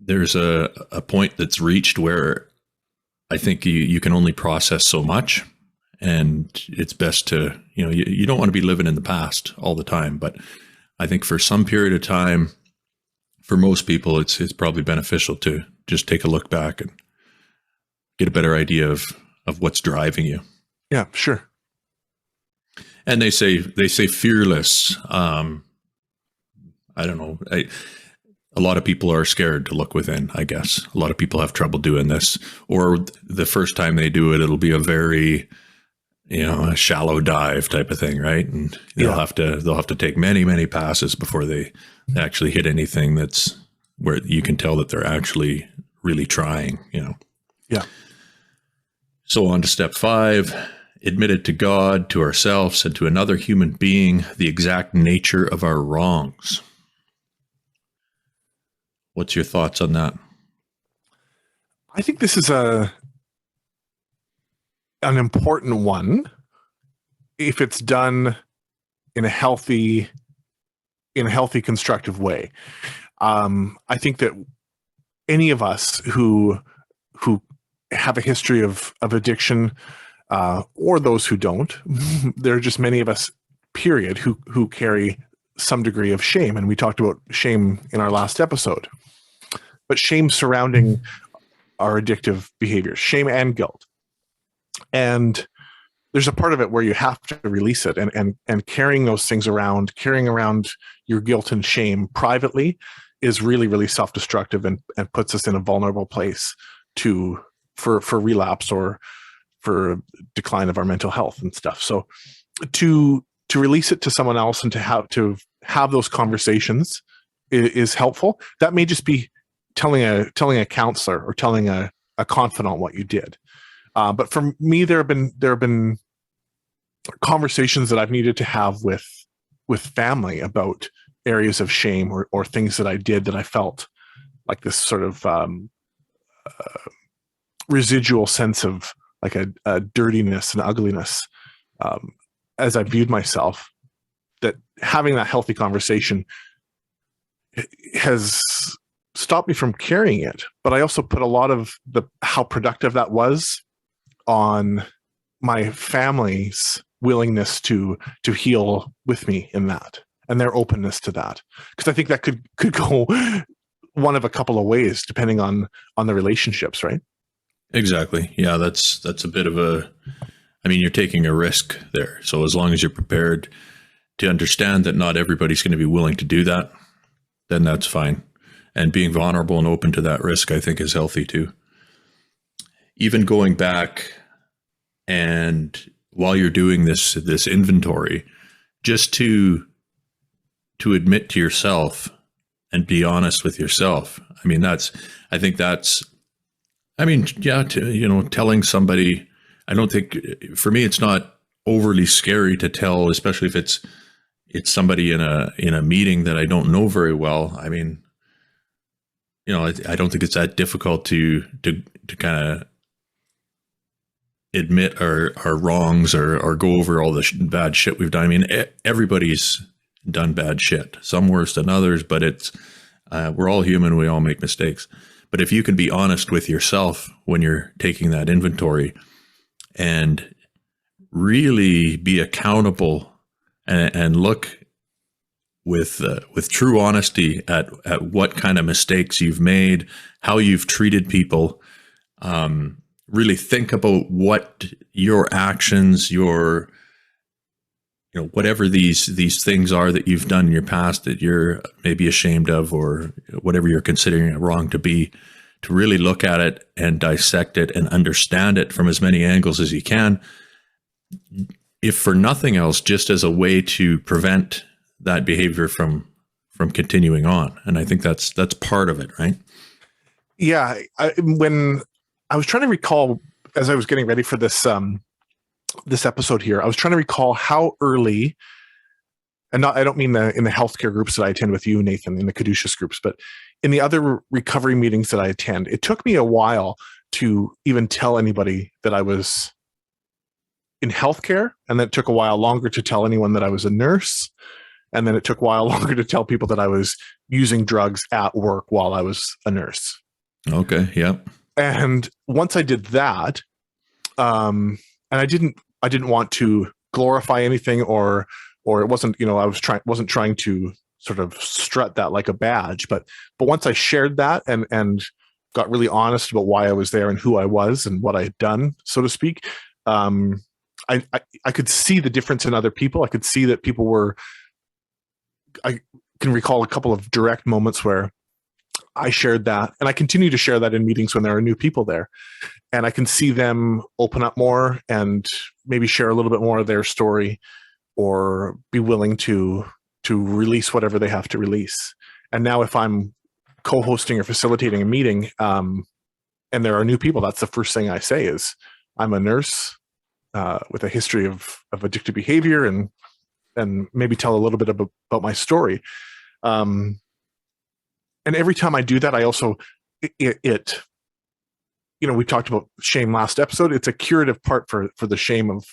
there's a point that's reached where I think you can only process so much. And it's best to, you don't want to be living in the past all the time. But I think for some period of time, for most people, it's probably beneficial to just take a look back and get a better idea of what's driving you.
Yeah, sure.
And they say fearless. I don't know. A lot of people are scared to look within, I guess. A lot of people have trouble doing this, or the first time they do it, it'll be a very, a shallow dive type of thing, right? And they'll have to take many, many passes before they actually hit anything that's where you can tell that they're actually really trying,
Yeah.
So on to step 5, admitted to God, to ourselves, and to another human being the exact nature of our wrongs. What's your thoughts on that?
I think this is an important one if it's done in a healthy, constructive way. I think that any of us who have a history of addiction, or those who don't, there are just many of us, period, who carry some degree of shame. And we talked about shame in our last episode. But shame surrounding our addictive behaviors, shame and guilt. And there's a part of it where you have to release it, and carrying those things around, carrying around your guilt and shame privately is really, really self-destructive and puts us in a vulnerable place for relapse or for decline of our mental health and stuff. So to release it to someone else and to have those conversations is helpful. That may just be telling a counselor or telling a confidant what you did. But for me, there have been conversations that I've needed to have with family about areas of shame or things that I did that I felt like this sort of residual sense of like a dirtiness and ugliness as I viewed myself, that having that healthy conversation has stopped me from carrying it. But I also put a lot of how productive that was on my family's willingness to heal with me in that, and their openness to that. Because I think that could go one of a couple of ways depending on the relationships, right?
Exactly. Yeah, that's a bit of you're taking a risk there. So as long as you're prepared to understand that not everybody's going to be willing to do that, then that's fine. And being vulnerable and open to that risk, I think, is healthy too. Even going back and while you're doing this inventory, just to admit to yourself and be honest with yourself. Telling somebody, I don't think, for me, it's not overly scary to tell, especially if it's somebody in a meeting that I don't know very well. I don't think it's that difficult to kind of admit our wrongs or go over all the bad shit we've done. Everybody's done bad shit, some worse than others, but we're all human. We all make mistakes. But if you can be honest with yourself when you're taking that inventory and really be accountable and look with true honesty at what kind of mistakes you've made, how you've treated people, really think about what your actions, whatever these things are that you've done in your past that you're maybe ashamed of, or whatever you're considering it wrong to be, to really look at it and dissect it and understand it from as many angles as you can, if for nothing else, just as a way to prevent that behavior from continuing on. And I think that's part of it, right?
Yeah. When I was trying to recall, as I was getting ready for this episode here, I was trying to recall how early, and I don't mean in the healthcare groups that I attend with you, Nathan, in the Caduceus groups, but in the other recovery meetings that I attend, it took me a while to even tell anybody that I was in healthcare, and then it took a while longer to tell anyone that I was a nurse, and then it took a while longer to tell people that I was using drugs at work while I was a nurse. Okay, yep. And once I did that, and I didn't want to glorify anything, or it wasn't, wasn't trying to sort of strut that like a badge, but once I shared that and got really honest about why I was there and who I was and what I had done, so to speak, I could see the difference in other people. I could see that people were. I can recall a couple of direct moments where I shared that, and I continue to share that in meetings when there are new people there, and I can see them open up more and maybe share a little bit more of their story, or be willing to release whatever they have to release. And now if I'm co-hosting or facilitating a meeting, and there are new people, that's the first thing I say is, I'm a nurse with a history of addictive behavior, and maybe tell a little bit about my story. And every time I do that, I also, we talked about shame last episode. It's a curative part for the shame of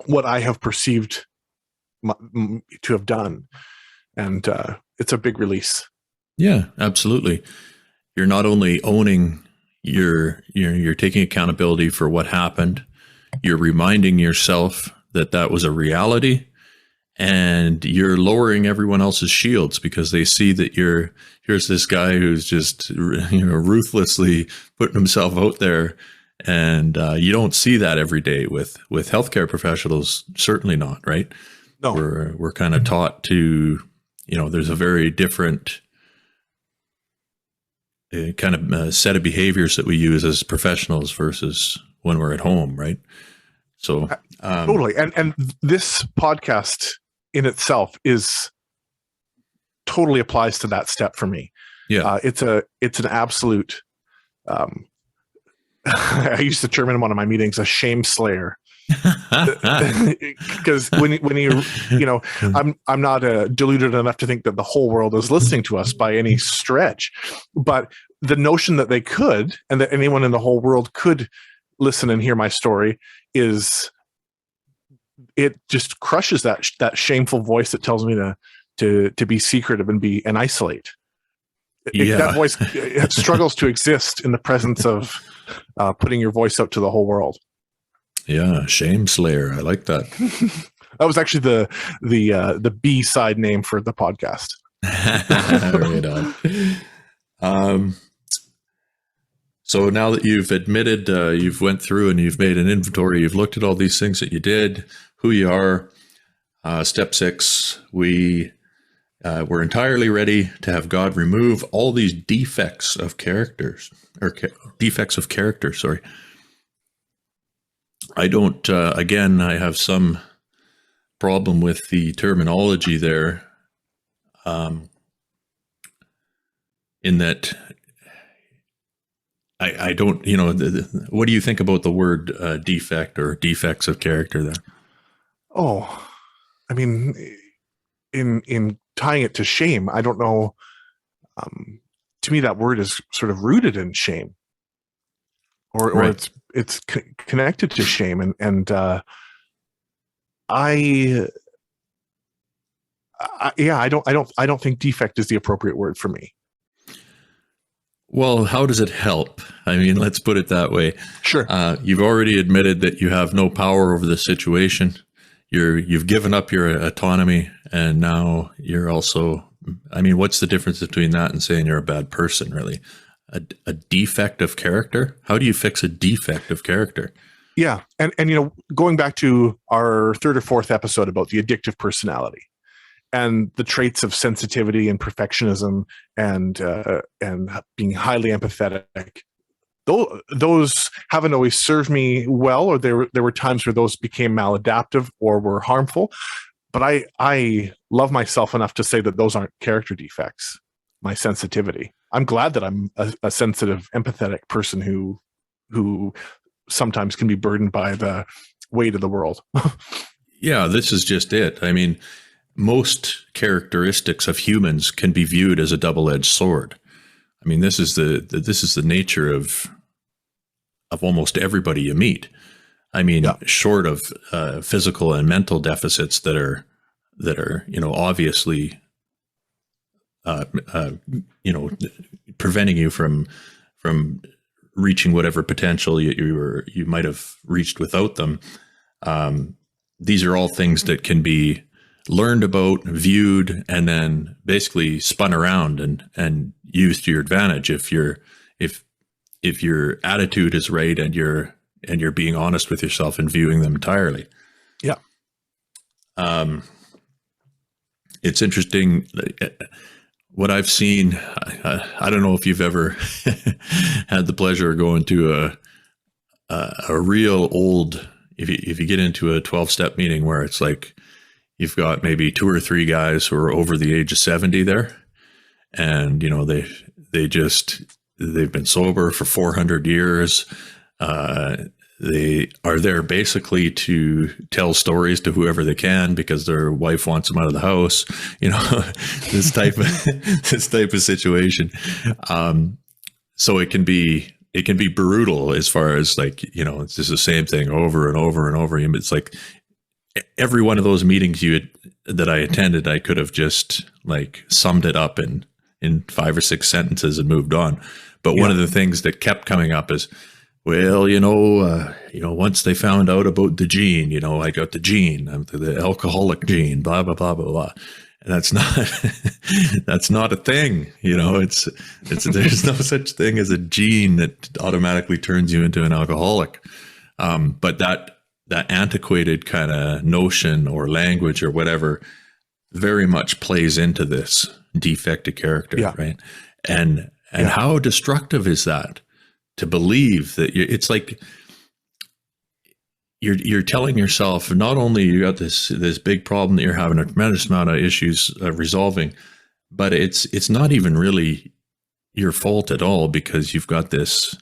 what I have perceived to have done. And it's a big release.
Yeah, absolutely. You're not only owning you're taking accountability for what happened. You're reminding yourself that was a reality, and you're lowering everyone else's shields because they see that here's this guy who's just ruthlessly putting himself out there, and you don't see that every day with healthcare professionals. Certainly not, right? No, we're kind of taught to, there's a very different kind of set of behaviors that we use as professionals versus when we're at home, right? So
totally. And this podcast in itself totally applies to that step for me.
yeah,
It's an absolute, I used the term in one of my meetings, a shame slayer. Because when you I'm not deluded enough to think that the whole world is listening to us by any stretch, but the notion that they could, and that anyone in the whole world could listen and hear my story, it just crushes that shameful voice that tells me to be secretive and isolate. That voice struggles to exist in the presence of putting your voice out to the whole world.
Yeah, shame slayer. I like that.
That was actually the B side name for the podcast.
Right on. So now that you've admitted, you've went through and you've made an inventory, you've looked at all these things that you did, who you are. Step 6, we're entirely ready to have God remove all these defects of characters, or defects of character. Sorry. I don't. Again, I have some problem with the terminology there. In that, I don't. What do you think about the word defect or defects of character there?
Oh, I mean, in tying it to shame, I don't know. To me, that word is sort of rooted in shame, or
Right.
it's connected to shame, and I don't think defect is the appropriate word for me.
Well, how does it help? I mean, let's put it that way.
Sure.
You've already admitted that you have no power over the situation. You've given up your autonomy, and now you're also. I mean, what's the difference between that and saying you're a bad person, really? A defect of character? How do you fix a defect of character?
Yeah. And going back to our 3rd or 4th episode about the addictive personality and the traits of sensitivity and perfectionism and being highly empathetic, those haven't always served me well, or there were times where those became maladaptive or were harmful. But I love myself enough to say that those aren't character defects. My sensitivity. I'm glad that I'm a sensitive, empathetic person who sometimes can be burdened by the weight of the world.
Yeah, this is just it. I mean, most characteristics of humans can be viewed as a double-edged sword. I mean, this is the nature of almost everybody you meet. I mean, short of physical and mental deficits that are obviously preventing you from reaching whatever potential you might have reached without them. These are all things that can be learned about, viewed, and then basically spun around and used to your advantage if your attitude is right and you're being honest with yourself and viewing them entirely.
Yeah.
It's interesting. What I've seen, I don't know if you've ever had the pleasure of going to a real old, if you get into a 12-step meeting where it's like you've got maybe 2 or 3 guys who are over the age of 70 there, and they've been sober for 400 years. They are there basically to tell stories to whoever they can because their wife wants them out of the house, this type of situation. So it can be brutal as far as it's just the same thing over and over and over. It's like every one of those meetings that I attended, I could have just summed it up in 5 or 6 sentences and moved on. But one of the things that kept coming up is, well, once they found out about the gene, I got the gene, the alcoholic gene, blah, blah, blah, blah, blah. And that's not a thing. There's no such thing as a gene that automatically turns you into an alcoholic. But that antiquated kind of notion or language or whatever very much plays into this defective character, right? And And how destructive is that to believe that it's like you're telling yourself not only you got this big problem that you're having a tremendous amount of issues resolving, but it's not even really your fault at all, because you've got this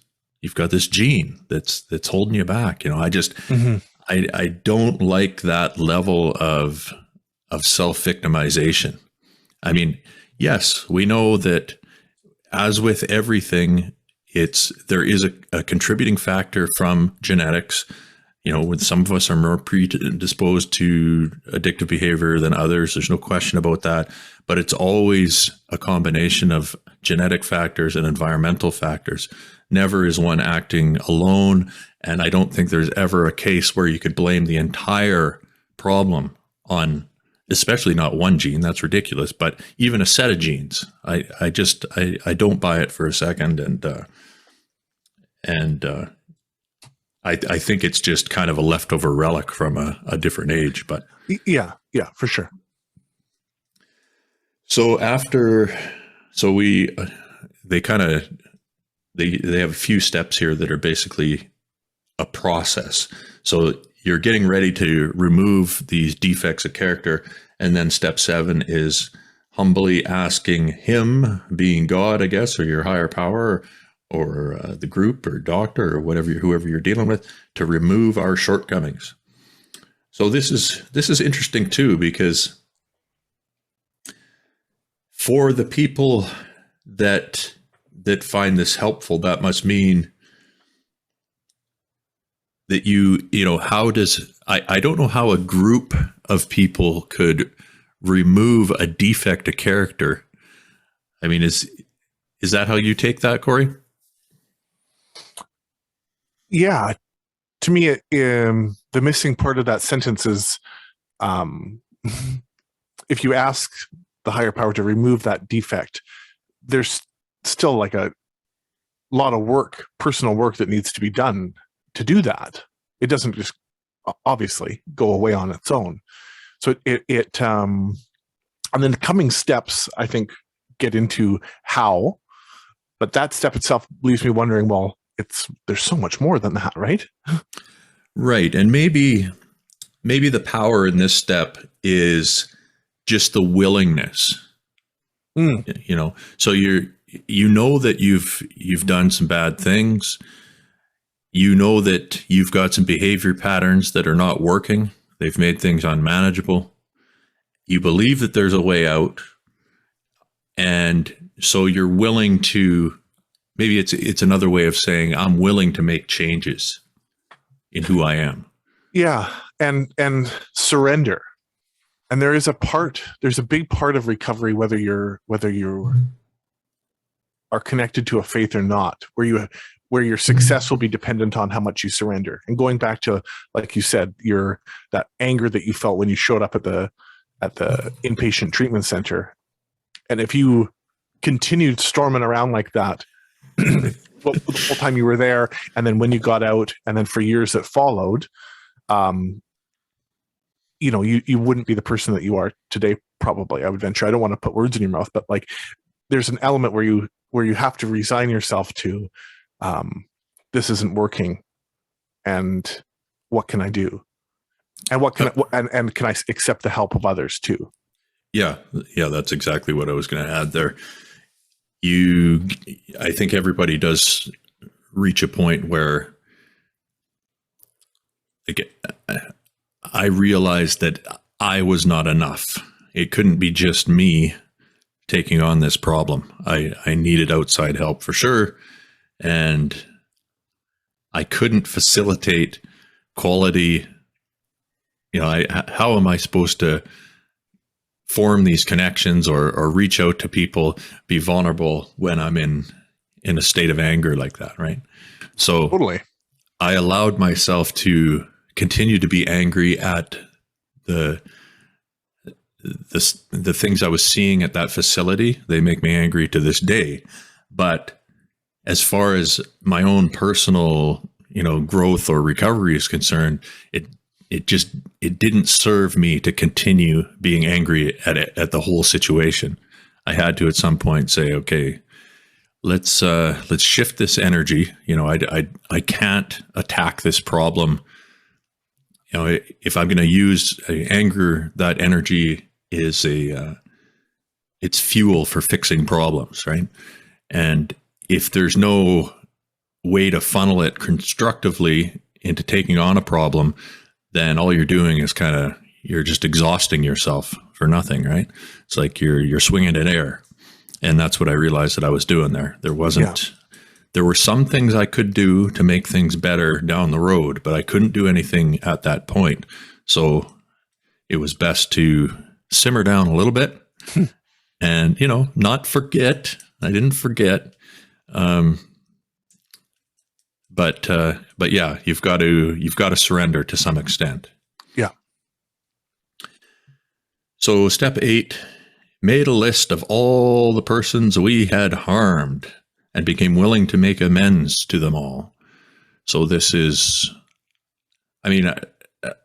gene that's holding you back. I just I don't like that level of self-victimization. I mean, yes, we know that, as with everything, there is a contributing factor from genetics. When some of us are more predisposed to addictive behavior than others, there's no question about that. But it's always a combination of genetic factors and environmental factors. Never is one acting alone. And I don't think there's ever a case where you could blame the entire problem on, especially not one gene. That's ridiculous. But even a set of genes, I don't buy it for a second. And I think it's just kind of a leftover relic from a different age. But
yeah, for sure.
So they have a few steps here that are basically a process. So you're getting ready to remove these defects of character. And then step 7 is humbly asking him, being God, I guess, or your higher power, or the group or doctor or whoever you're dealing with, to remove our shortcomings. So this is interesting too, because for the people that find this helpful, that must mean that I don't know how a group of people could remove a defect of character. I mean, is that how you take that, Corey?
Yeah, to me, the missing part of that sentence is, if you ask the higher power to remove that defect, there's still like a lot of work, personal work, that needs to be done to do that. It doesn't just obviously go away on its own. So and then the coming steps, I think, get into how, but that step itself leaves me wondering, well, there's so much more than that, right?
Right. And maybe the power in this step is just the willingness. So that you've done some bad things. That you've got some behavior patterns that are not working. They've made things unmanageable. You believe that there's a way out. And so you're willing to, maybe it's another way of saying, I'm willing to make changes in who I am.
Yeah. And surrender. And there's a big part of recovery, whether you are connected to a faith or not, where your success will be dependent on how much you surrender. And going back to, like you said, that anger that you felt when you showed up at the inpatient treatment center. And if you continued storming around like that, the whole time you were there, and then when you got out, and then for years that followed, you wouldn't be the person that you are today, probably, I would venture. I don't want to put words in your mouth, but like, there's an element where you have to resign yourself to, this isn't working, and what can I do? And what can and can I accept the help of others too?
Yeah, that's exactly what I was going to add there. I think everybody does reach a point where, I realized that I was not enough. It couldn't be just me taking on this problem. I needed outside help for sure. And I couldn't facilitate quality. How am I supposed to form these connections or reach out to people, be vulnerable when I'm in a state of anger like that, right? So
totally.
I allowed myself to continue to be angry at the things I was seeing at that facility. They make me angry to this day. But as far as my own personal, growth or recovery is concerned, it didn't serve me to continue being angry at the whole situation. I had to at some point say, okay, let's shift this energy. I can't attack this problem. If I'm going to use anger, that energy is it's fuel for fixing problems, right? And if there's no way to funnel it constructively into taking on a problem, then all you're doing is you're just exhausting yourself for nothing, right? It's like you're swinging in air. And that's what I realized that I was doing there. There were some things I could do to make things better down the road, but I couldn't do anything at that point. So it was best to simmer down a little bit and, not forget. I didn't forget. But yeah, you've got to surrender to some extent.
Yeah.
So step 8, made a list of all the persons we had harmed and became willing to make amends to them all. So this is,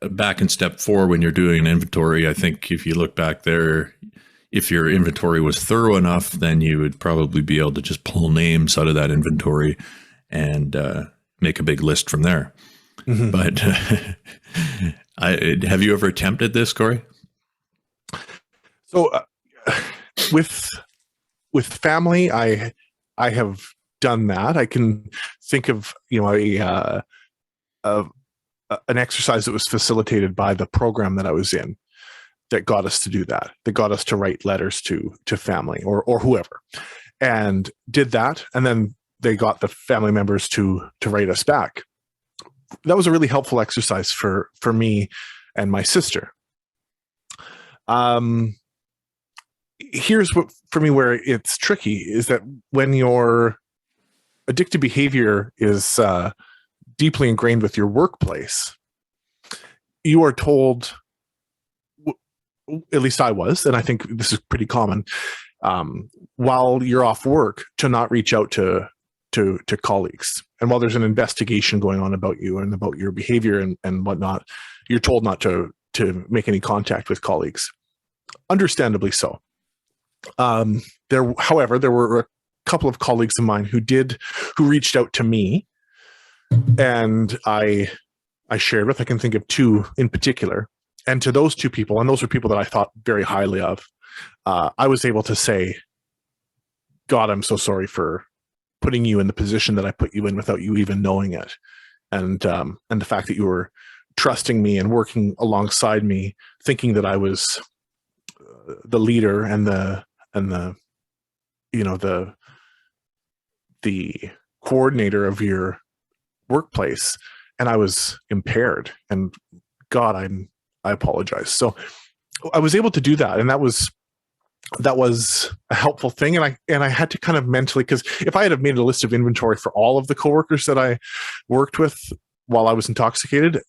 back in step 4, when you're doing an inventory, I think if you look back there, if your inventory was thorough enough, then you would probably be able to just pull names out of that inventory and make a big list from there. Mm-hmm. But have you ever attempted this, Corey?
So with family, I have done that. I can think of an exercise that was facilitated by the program that I was in that got us to do that. That got us to write letters to family or whoever, and did that, and then they got the family members to write us back. That was a really helpful exercise for me and my sister. Here's what for me where it's tricky is that when your addictive behavior is deeply ingrained with your workplace, you are told, at least I was, and I think this is pretty common, while you're off work, to not reach out to colleagues. And while there's an investigation going on about you and about your behavior and whatnot, you're told not to make any contact with colleagues. Understandably so. However, there were a couple of colleagues of mine who reached out to me, and I shared with. I can think of 2 in particular, and to those 2 people, and those were people that I thought very highly of, I was able to say, "God, I'm so sorry for putting you in the position that I put you in without you even knowing it, and the fact that you were trusting me and working alongside me, thinking that I was the leader and the coordinator of your workplace, and I was impaired, and God, I apologize." So I was able to do that, and that was a helpful thing. And I had to kind of mentally, because if I had made a list of inventory for all of the coworkers that I worked with while I was intoxicated,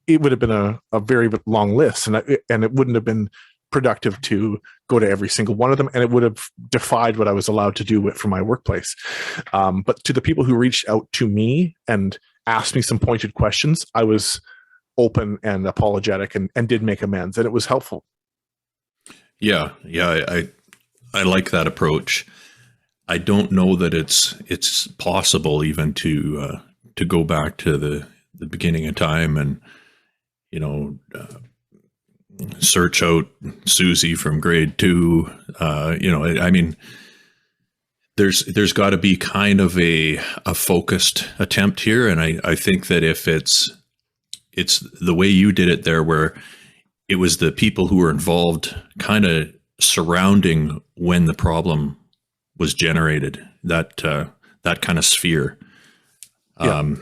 it would have been a very long list, and it wouldn't have been productive to go to every single one of them, and it would have defied what I was allowed to do for my workplace. But to the people who reached out to me and asked me some pointed questions, I was open and apologetic and did make amends, and it was helpful.
Yeah, I like that approach. I don't know that it's possible even to go back to the beginning of time and search out Susie from grade 2. There's got to be kind of a focused attempt here, and I think that if it's the way you did it there, where it was the people who were involved kind of surrounding when the problem was generated, that kind of sphere. Yeah.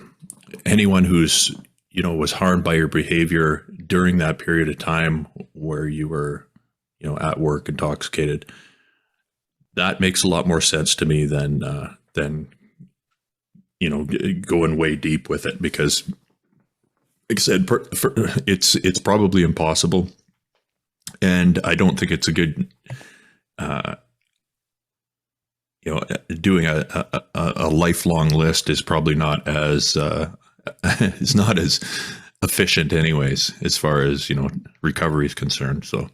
Anyone who's was harmed by your behavior during that period of time where you were at work intoxicated, that makes a lot more sense to me than going way deep with it, because like I said, it's probably impossible, and I don't think it's a good doing a lifelong list is probably not as it's not as efficient anyways, as far as recovery is concerned. So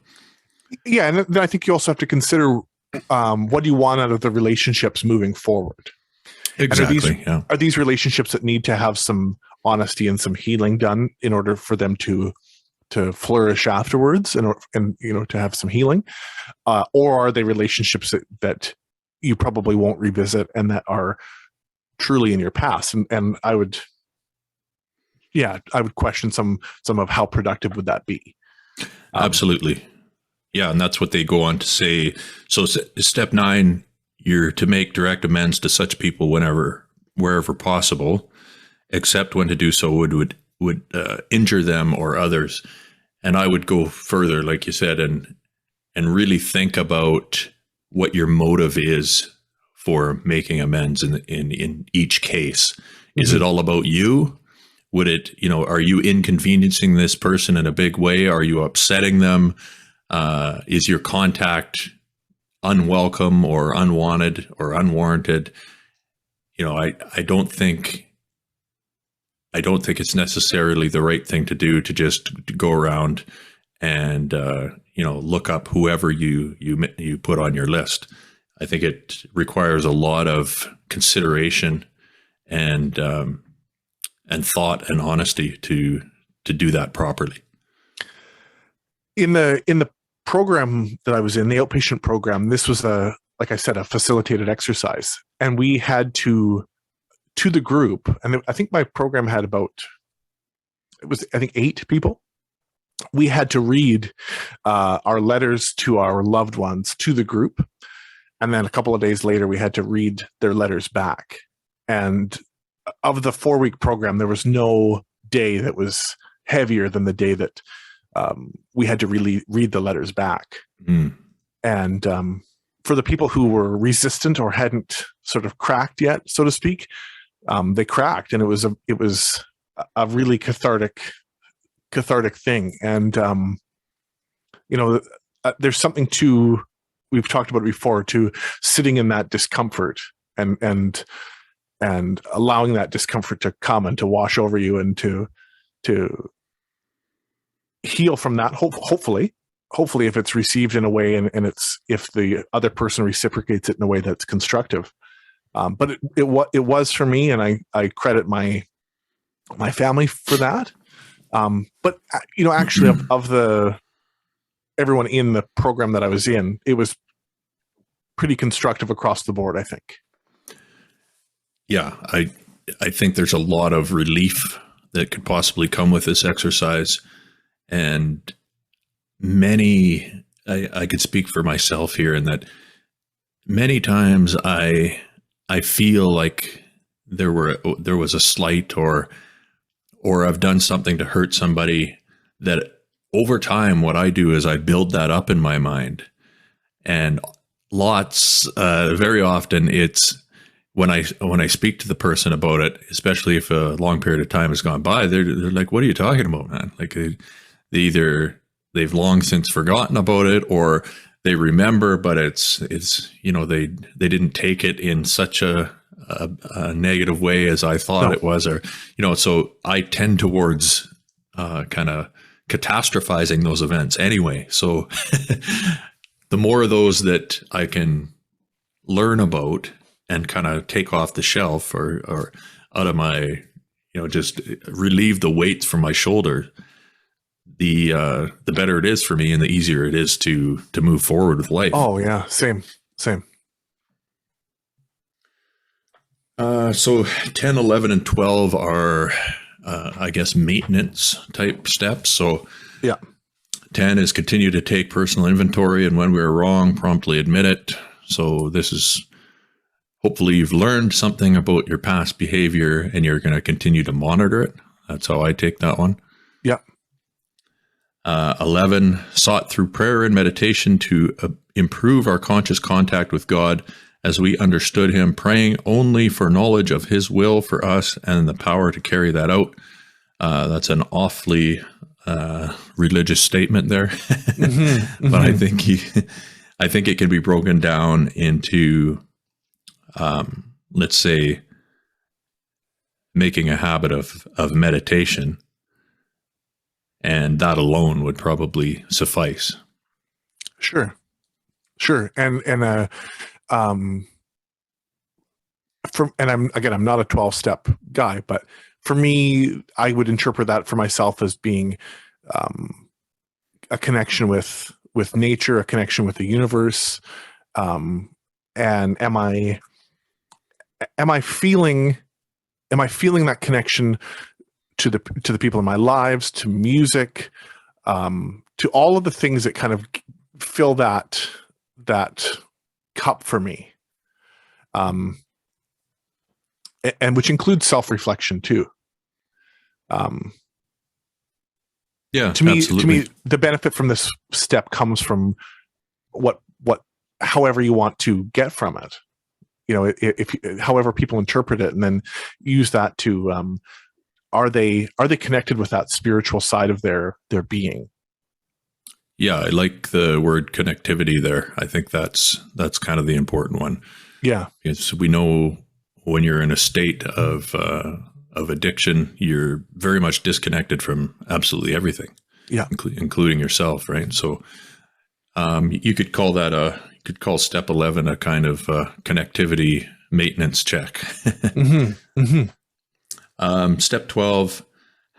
yeah, and I think you also have to consider what do you want out of the relationships moving forward?
Exactly.
Are these relationships that need to have some honesty and some healing done in order for them to flourish afterwards, and to have some healing, or are they relationships that you probably won't revisit and that are truly in your past? And I would question some of how productive would that be.
Absolutely. Yeah. And that's what they go on to say. So step 9, you're to make direct amends to such people wherever possible, except when to do so would injure them or others. And I would go further, like you said, and really think about what your motive is for making amends in each case. Is it all about you? Would it, are you inconveniencing this person in a big way? Are you upsetting them? Is your contact unwelcome or unwanted or unwarranted? I don't think it's necessarily the right thing to do to just go around and look up whoever you put on your list. I think it requires a lot of consideration and thought and honesty to do that properly.
In the program that I was in, the outpatient program, this was like I said, a facilitated exercise, and we had to the group, and I think my program had I think 8 people. We had to read our letters to our loved ones to the group, and then a couple of days later we had to read their letters back. And of the 4-week program, there was no day that was heavier than the day that we had to really read the letters back. And for the people who were resistant or hadn't sort of cracked yet, so to speak, they cracked, and it was a really cathartic thing. And there's something we've talked about it before, to sitting in that discomfort and allowing that discomfort to come and to wash over you, and to heal from that. Hopefully if it's received in a way, and if the other person reciprocates it in a way that's constructive. But it was for me, and I credit my family for that. But actually, of everyone in the program that I was in, it was pretty constructive across the board, I think.
Yeah, I think there's a lot of relief that could possibly come with this exercise, and I could speak for myself here, in that many times I feel like there was a slight or I've done something to hurt somebody, that over time what I do is I build that up in my mind. And very often it's when I speak to the person about it, especially if a long period of time has gone by, they're like, "What are you talking about, man?" Like they've long since forgotten about it, or they remember, but it's they didn't take it in such a negative way as I thought it was, or so I tend towards kind of catastrophizing those events anyway. So the more of those that I can learn about and kind of take off the shelf or out of my, just relieve the weights from my shoulder, the better it is for me, and the easier it is to move forward with life.
Oh yeah, same.
So 10, 11, and 12 are, I guess, maintenance type steps. So
yeah,
10 is continue to take personal inventory, and when we are wrong, promptly admit it. So this is, hopefully you've learned something about your past behavior and you're going to continue to monitor it. That's how I take that one.
Yeah.
11, sought through prayer and meditation to improve our conscious contact with God as we understood him, praying only for knowledge of his will for us and the power to carry that out. That's an awfully religious statement there. But I think it can be broken down into, let's say, making a habit of meditation, and that alone would probably suffice.
Sure. Sure. I'm not a 12-step guy, but for me, I would interpret that for myself as being a connection with nature, a connection with the universe. And am I feeling that connection to the people in my lives, to music, to all of the things that kind of fill that cup for me, and which includes self-reflection too. To me, the benefit from this step comes from however you want to get from it. If however people interpret it, and then use that to, are they connected with that spiritual side of their being?
Yeah, I like the word connectivity there. I think that's kind of the important one.
Yeah,
because we know when you're in a state of addiction, you're very much disconnected from absolutely everything.
Yeah,
including yourself, right? So you could call that step 11 a kind of connectivity maintenance check. Step 12.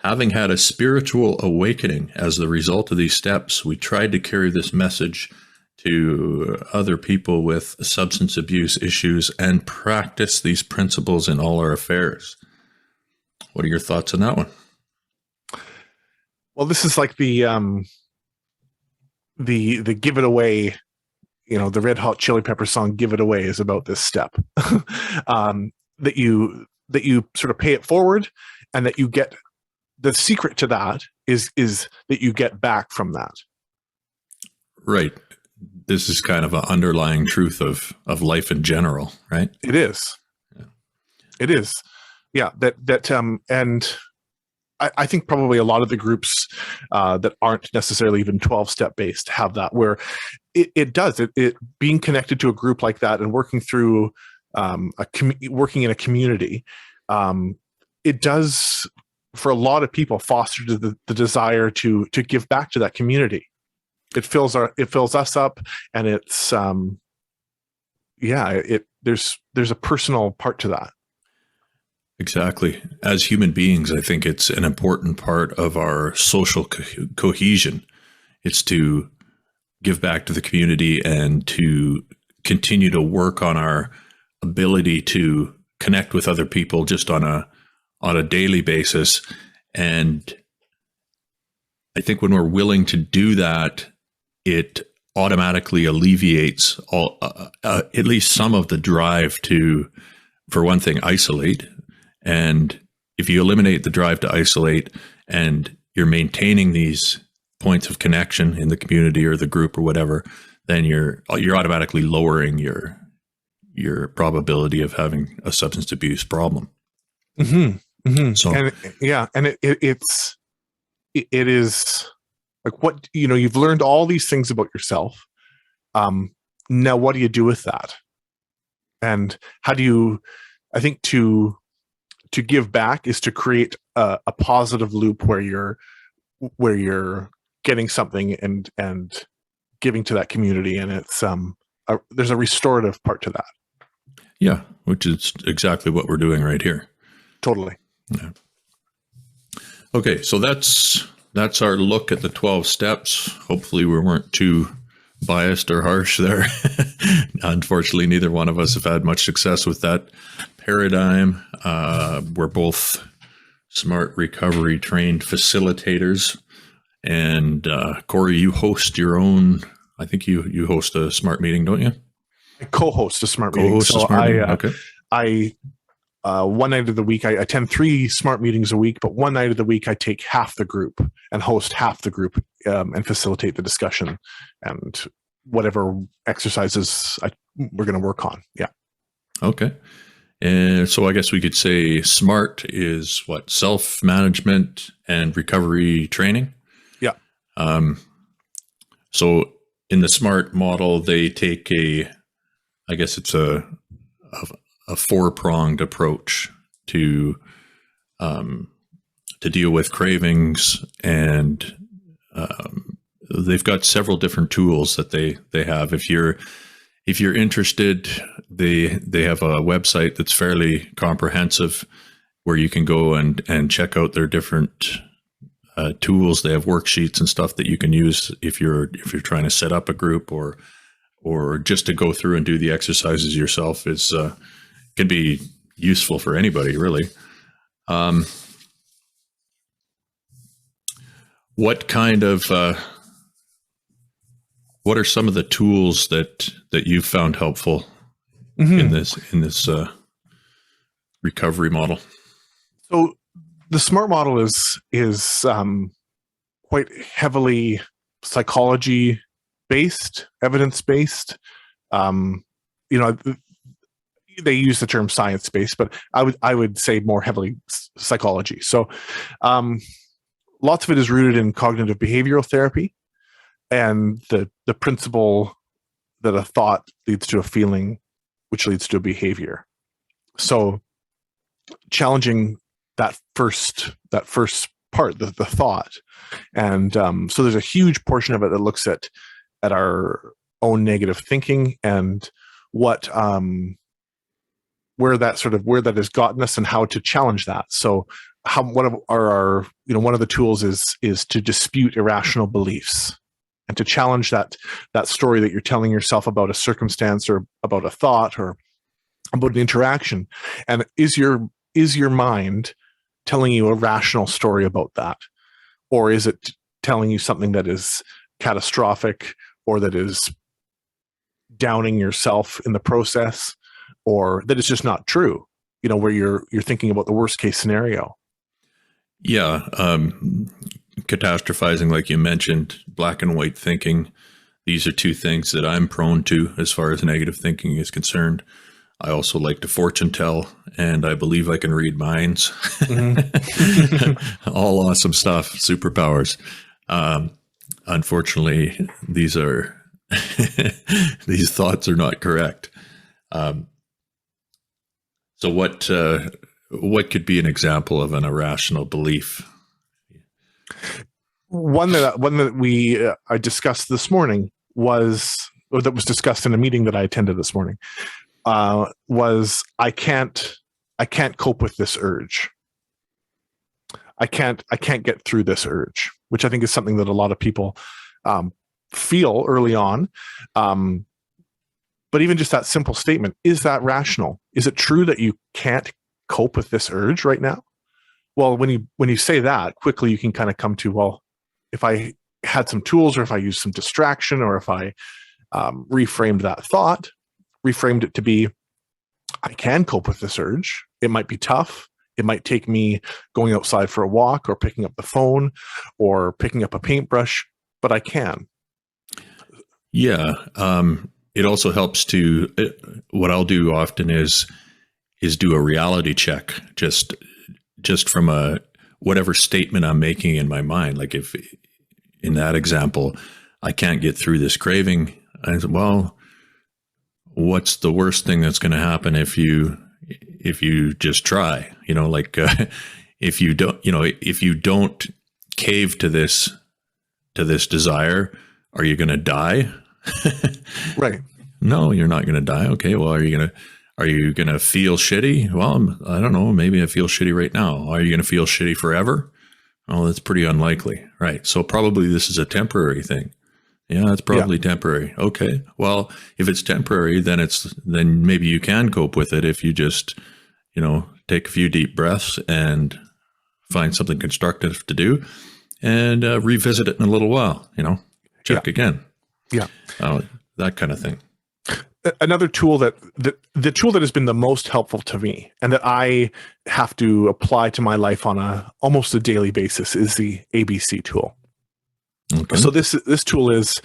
Having had a spiritual awakening as the result of these steps, we tried to carry this message to other people with substance abuse issues and practice these principles in all our affairs. What are your thoughts on that one?
Well, this is like the Give It Away, the Red Hot Chili Pepper song "Give It Away" is about this step. That you sort of pay it forward, and that you get. The secret to that is that you get back from that.
Right. This is kind of an underlying truth of life in general, right?
It is. Yeah. It is. Yeah. And I think probably a lot of the groups that aren't necessarily even 12-step based have that, where it does being connected to a group like that and working through working in a community. It does, for a lot of people, foster the desire to give back to that community. It fills us up, and it's there's a personal part to that.
Exactly. As human beings, I think it's an important part of our social cohesion. It's to give back to the community and to continue to work on our ability to connect with other people just on a daily basis. And I think when we're willing to do that, it automatically alleviates at least some of the drive to, for one thing, isolate. And if you eliminate the drive to isolate and you're maintaining these points of connection in the community or the group or whatever, then you're automatically lowering your probability of having a substance abuse problem.
Mm-hmm. Mm-hmm.
So
it is like, what, you've learned all these things about yourself. Now what do you do with that? And how do you, I think to give back is to create a positive loop where you're getting something and giving to that community. And it's, there's a restorative part to that.
Yeah. Which is exactly what we're doing right here.
Totally.
Yeah. Okay. So that's our look at the 12 steps. Hopefully we weren't too biased or harsh there. Unfortunately, neither one of us have had much success with that paradigm. We're both smart recovery trained facilitators. And Corey, you host your own, I think you host a smart meeting, don't you?
I co-host a smart meeting. So I one night of the week, I attend 3 smart meetings a week, but one night of the week, I take half the group and host half the group and facilitate the discussion and whatever exercises we're going to work on. Yeah. Okay.
And so I guess we could say SMART is what? Self-management and recovery training?
Yeah.
So in the SMART model, they take I guess it's a 4-pronged approach to deal with cravings and they've got several different tools that they have. If you're interested, they have a website that's fairly comprehensive where you can go and check out their different tools. They have worksheets and stuff that you can use if you're trying to set up a group or just to go through and do the exercises yourself. Is can be useful for anybody, really. What are some of the tools that you've found helpful in this recovery model?
So the SMART model is quite heavily psychology based, evidence based. They use the term science based, but I would say more heavily psychology. So lots of it is rooted in cognitive behavioral therapy and the principle that a thought leads to a feeling, which leads to a behavior. So challenging that first part, the thought. And so there's a huge portion of it that looks at our own negative thinking and what where that has gotten us and how to challenge that. So one of the tools is to dispute irrational beliefs and to challenge that story that you're telling yourself about a circumstance or about a thought or about an interaction. And is your mind telling you a rational story about that? Or is it telling you something that is catastrophic or that is downing yourself in the process, or that it's just not true, where you're thinking about the worst case scenario?
Yeah. Catastrophizing, like you mentioned, black and white thinking. These are two things that I'm prone to as far as negative thinking is concerned. I also like to fortune tell, and I believe I can read minds. All awesome stuff, superpowers. Unfortunately, these thoughts are not correct. So what could be an example of an irrational belief?
One that we I discussed this morning was discussed in a meeting that I attended this morning. Was I can't cope with this urge. I can't get through this urge, which I think is something that a lot of people feel early on. But even just that simple statement, is that rational? Is it true that you can't cope with this urge right now? Well, when you say that, quickly you can kind of come to, well, if I had some tools or if I used some distraction or if I reframed that thought, reframed it to be, I can cope with this urge. It might be tough. It might take me going outside for a walk or picking up the phone or picking up a paintbrush, but I can.
Yeah. It also helps to, what I'll do often is do a reality check, just from whatever statement I'm making in my mind. Like if in that example, I can't get through this craving, I said, well, what's the worst thing that's going to happen if you just try? If you don't cave to this desire, are you going to die?
Right.
No, you're not going to die. Okay. Well, are you going to feel shitty? Well, I don't know. Maybe I feel shitty right now. Are you going to feel shitty forever? Oh, that's pretty unlikely. Right. So probably this is a temporary thing. Yeah, it's probably temporary. Okay. Well, if it's temporary, then maybe you can cope with it if you just, take a few deep breaths and find something constructive to do and revisit it in a little while, check again.
Yeah.
That kind of thing.
Another tool the tool that has been the most helpful to me and that I have to apply to my life on almost a daily basis is the ABC tool. Okay. So this tool is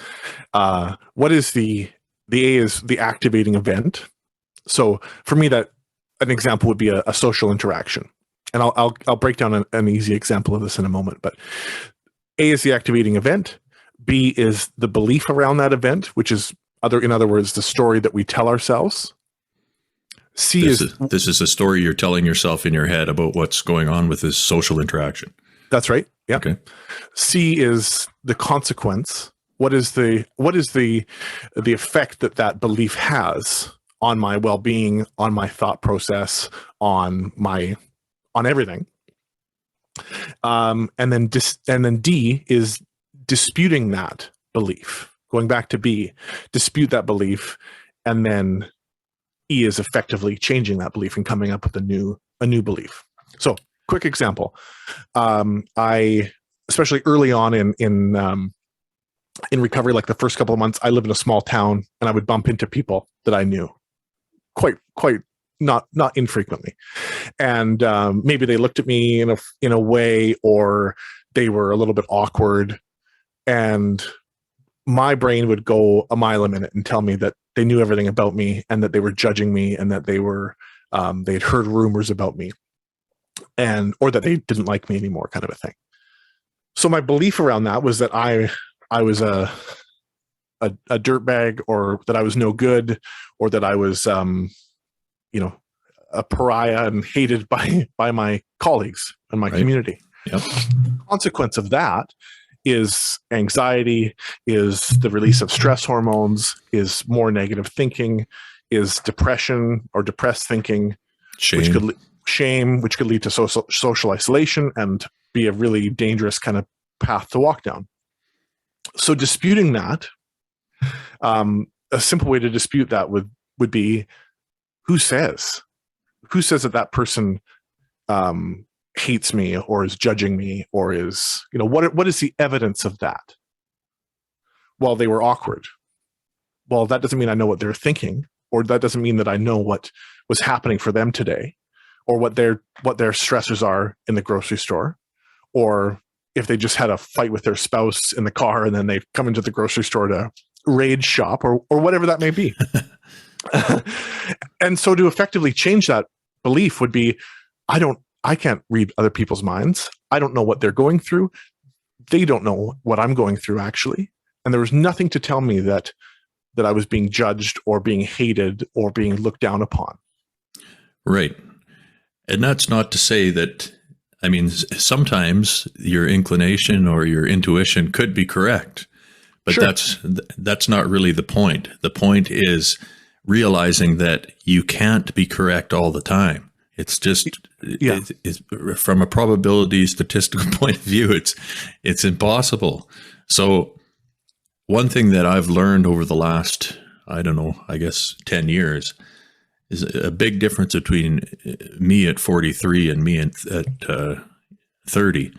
what is the A is the activating event. So for me, that an example would be a social interaction, and I'll break down an easy example of this in a moment. But A is the activating event. B is the belief around that event, which is in other words, the story that we tell ourselves. This is a story you're telling yourself in your head about what's going on with this social interaction. That's right. Yeah. Okay. C is the consequence. what is the effect that belief has on my well-being, on my thought process, on everything. And then D is disputing that belief. Going back to B, dispute that belief, and then E is effectively changing that belief and coming up with a new belief. So, quick example. I, especially early on in recovery, like the first couple of months, I lived in a small town, and I would bump into people that I knew quite not infrequently, and maybe they looked at me in a way, or they were a little bit awkward, and my brain would go a mile a minute and tell me that they knew everything about me, and that they were judging me, and that they'd heard rumors about me, or that they didn't like me anymore, kind of a thing. So my belief around that was that I was a dirtbag, or that I was no good, or that I was a pariah and hated by my colleagues and my community.
Yep.
Consequence of that is anxiety, is the release of stress hormones, is more negative thinking, is depression or depressed thinking,
shame,
which could lead to social isolation and be a really dangerous kind of path to walk down. So disputing that, a simple way to dispute that would be, who says that person hates me, or is judging me, or is, what is the evidence of that? Well, they were awkward. Well, that doesn't mean I know what they're thinking, or that doesn't mean that I know what was happening for them today, or what their stressors are in the grocery store, or if they just had a fight with their spouse in the car and then they come into the grocery store to rage shop, or whatever that may be. And so to effectively change that belief would be, I can't read other people's minds. I don't know what they're going through. They don't know what I'm going through, actually. And there was nothing to tell me that I was being judged, or being hated, or being looked down upon.
Right. And that's not to say that, sometimes your inclination or your intuition could be correct, but
sure,
that's not really the point. The point is realizing that you can't be correct all the time. It's just, it's from a probability statistical point of view, it's impossible. So one thing that I've learned over the last, 10 years is a big difference between me at 43 and me at 30.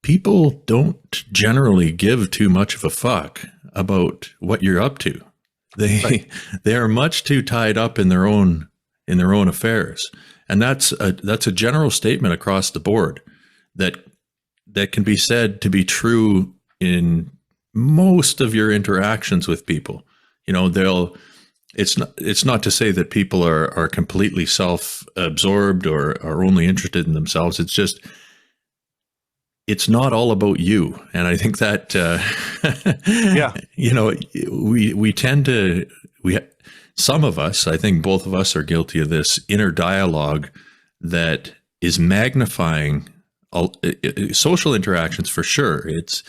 People don't generally give too much of a fuck about what you're up to. They are much too tied up in their own affairs, and that's a general statement across the board that can be said to be true in most of your interactions with people. It's not to say that people are completely self-absorbed or are only interested in themselves. It's just, it's not all about you. And I think that, we tend to, some of us, I think both of us are guilty of this inner dialogue that is magnifying social interactions for sure. It's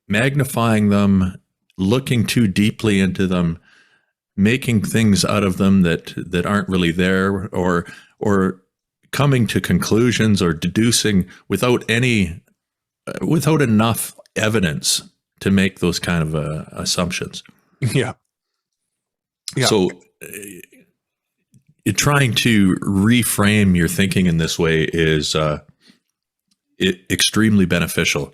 magnifying them, looking too deeply into them, making things out of them that aren't really there, or coming to conclusions or deducing without enough evidence to make those kind of assumptions.
Yeah.
So trying to reframe your thinking in this way is extremely beneficial,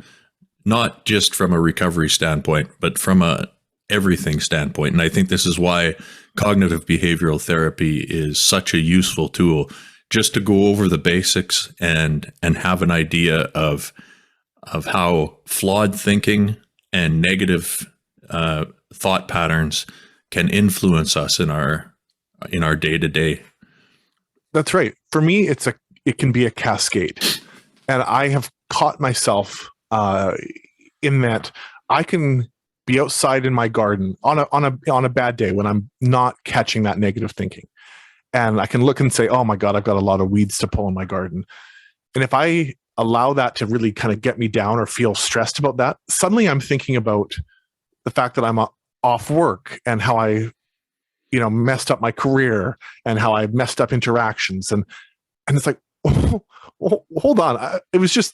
not just from a recovery standpoint, but from a everything standpoint. And I think this is why cognitive behavioral therapy is such a useful tool, just to go over the basics and have an idea of how flawed thinking and negative thought patterns can influence us in our day-to-day.
That's right. For me, it can be a cascade. And I have caught myself in that I can be outside in my garden on a bad day when I'm not catching that negative thinking. And I can look and say, oh my God, I've got a lot of weeds to pull in my garden. And if I allow that to really kind of get me down or feel stressed about that, suddenly I'm thinking about the fact that I'm off work and how I, messed up my career and how I messed up interactions. And it's like, oh, hold on. It was just,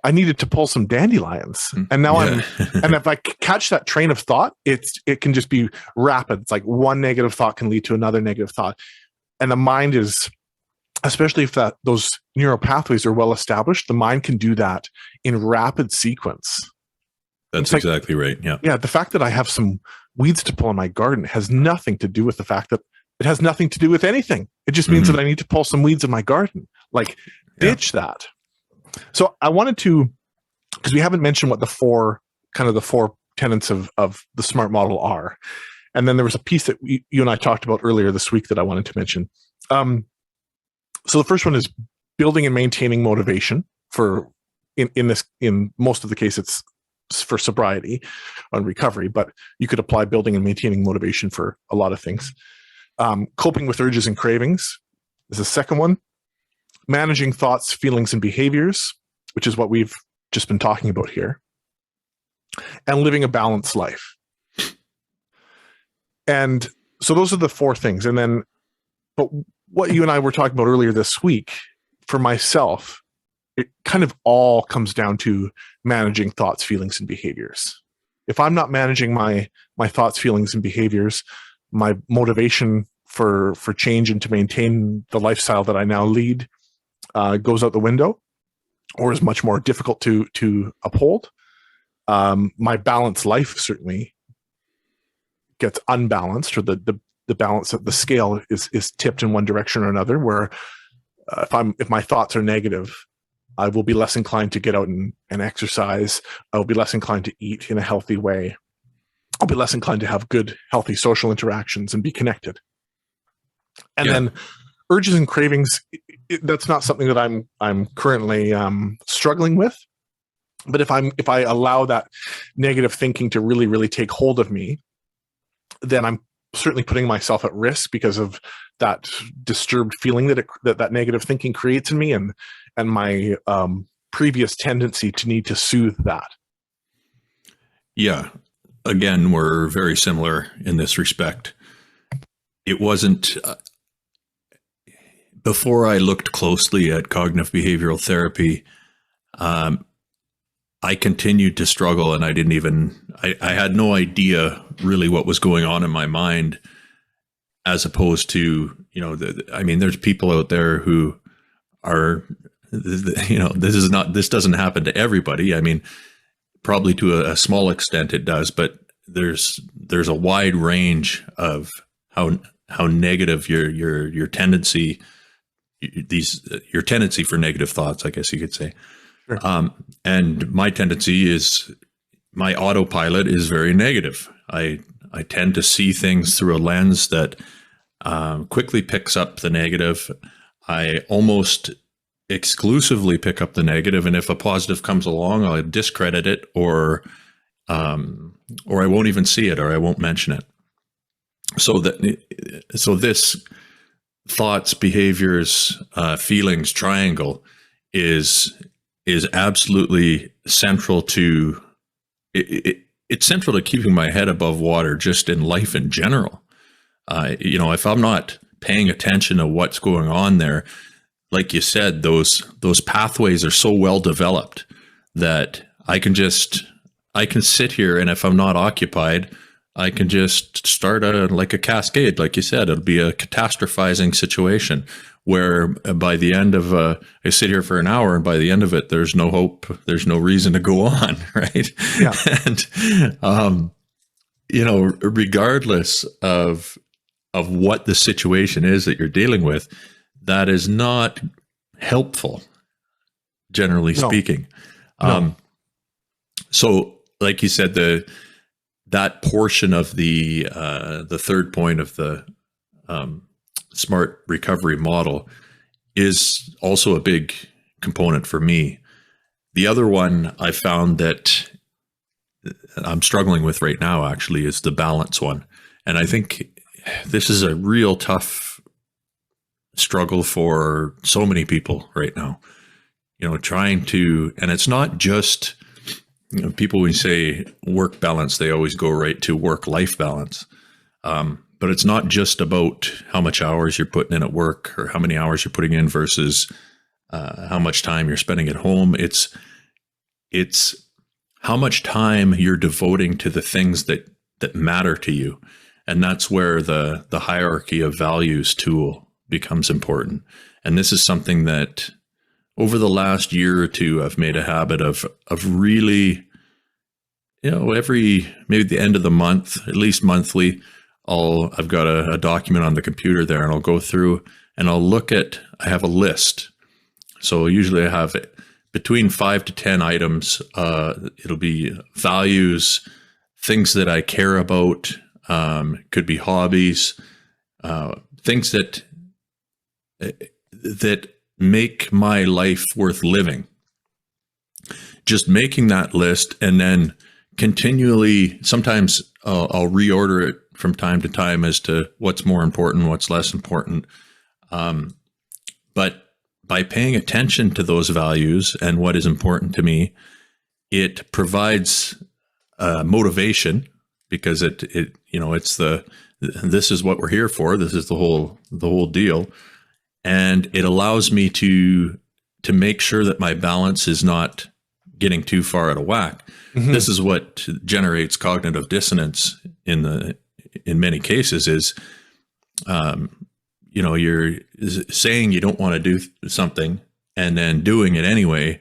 I needed to pull some dandelions. And now and if I catch that train of thought, it can just be rapid. It's like one negative thought can lead to another negative thought. And the mind is, especially if those neural pathways are well established, the mind can do that in rapid sequence.
That's exactly right. Yeah.
Yeah. The fact that I have some weeds to pull in my garden has nothing to do with the fact that it has nothing to do with anything. It just means that I need to pull some weeds in my garden. Like, ditch that. So I wanted to, because we haven't mentioned what the four tenets of the SMART model are. And then there was a piece that you and I talked about earlier this week that I wanted to mention. So the first one is building and maintaining motivation for, in most of the case, it's for sobriety and recovery, but you could apply building and maintaining motivation for a lot of things. Coping with urges and cravings is the second one. Managing thoughts, feelings, and behaviors, which is what we've just been talking about here. And living a balanced life. And so those are the four things. And then, but what you and I were talking about earlier this week, for myself, it kind of all comes down to managing thoughts, feelings, and behaviors. If I'm not managing my thoughts, feelings, and behaviors, my motivation for change and to maintain the lifestyle that I now lead goes out the window, or is much more difficult to uphold. My balanced life certainly gets unbalanced, or the balance of the scale is tipped in one direction or another, where if my thoughts are negative, I will be less inclined to get out and exercise. I will be less inclined to eat in a healthy way. I'll be less inclined to have good, healthy social interactions and be connected. And then urges and cravings, that's not something that I'm currently struggling with. But if I allow that negative thinking to really, really take hold of me, then I'm certainly putting myself at risk because of that disturbed feeling that negative thinking creates in me, and my previous tendency to need to soothe that.
Yeah. Again, we're very similar in this respect. It wasn't before I looked closely at cognitive behavioral therapy, I continued to struggle, and I had no idea really what was going on in my mind, as opposed to, there's people out there who are, this doesn't happen to everybody. I mean, probably to a small extent it does, but there's a wide range of how negative your tendency for negative thoughts, I guess you could say. Sure. And my tendency is, my autopilot is very negative. I tend to see things through a lens that quickly picks up the negative. I almost exclusively pick up the negative, and if a positive comes along, I'll discredit it, or I won't even see it, or I won't mention it. So this thoughts, behaviors, feelings triangle is absolutely central to it's central to keeping my head above water, just in life in general. If I'm not paying attention to what's going on there, like you said, those pathways are so well developed that I can sit here, and if I'm not occupied, I can just start like a cascade. Like you said, it'll be a catastrophizing situation where by the end of I sit here for an hour, and by the end of it, there's no hope. There's no reason to go on. Right. Yeah. And, regardless of what the situation is that you're dealing with, that is not helpful, generally speaking. No. So like you said, that portion of the third point of the SMART recovery model is also a big component for me. The other one I found that I'm struggling with right now actually is the balance one. And I think this is a real tough struggle for so many people right now. trying to, and it's not just, people, when you say work balance, they always go right to work-life balance. But it's not just about how much hours you're putting in at work or how many hours you're putting in versus how much time you're spending at home. It's how much time you're devoting to the things that matter to you. And that's where the hierarchy of values tool becomes important. And this is something that over the last year or two, I've made a habit of really, maybe the end of the month, at least monthly, I've got a document on the computer there, and I'll go through and I have a list. So usually I have between 5 to 10 items. It'll be values, things that I care about, could be hobbies, things that make my life worth living. Just making that list, and then continually, sometimes I'll reorder it from time to time as to what's more important, what's less important. But by paying attention to those values and what is important to me, it provides motivation, because it's this is what we're here for. This is the whole deal. And it allows me to make sure that my balance is not getting too far out of whack. Mm-hmm. This is what generates cognitive dissonance in many cases is, you're saying you don't want to do something and then doing it anyway,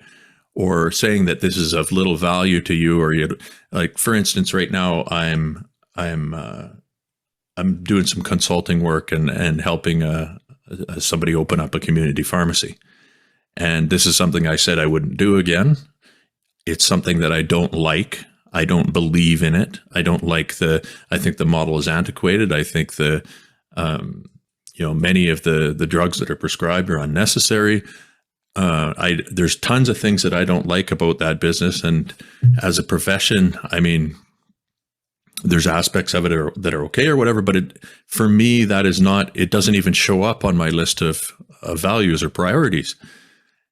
or saying that this is of little value to you, or like, for instance, right now I'm doing some consulting work and helping somebody open up a community pharmacy. And this is something I said I wouldn't do again. It's something that I don't like. I don't believe in it. I don't like I think the model is antiquated. I think many of the drugs that are prescribed are unnecessary. There's tons of things that I don't like about that business. And as a profession, I mean, there's aspects of it that are okay or whatever, but for me, it doesn't even show up on my list of values or priorities.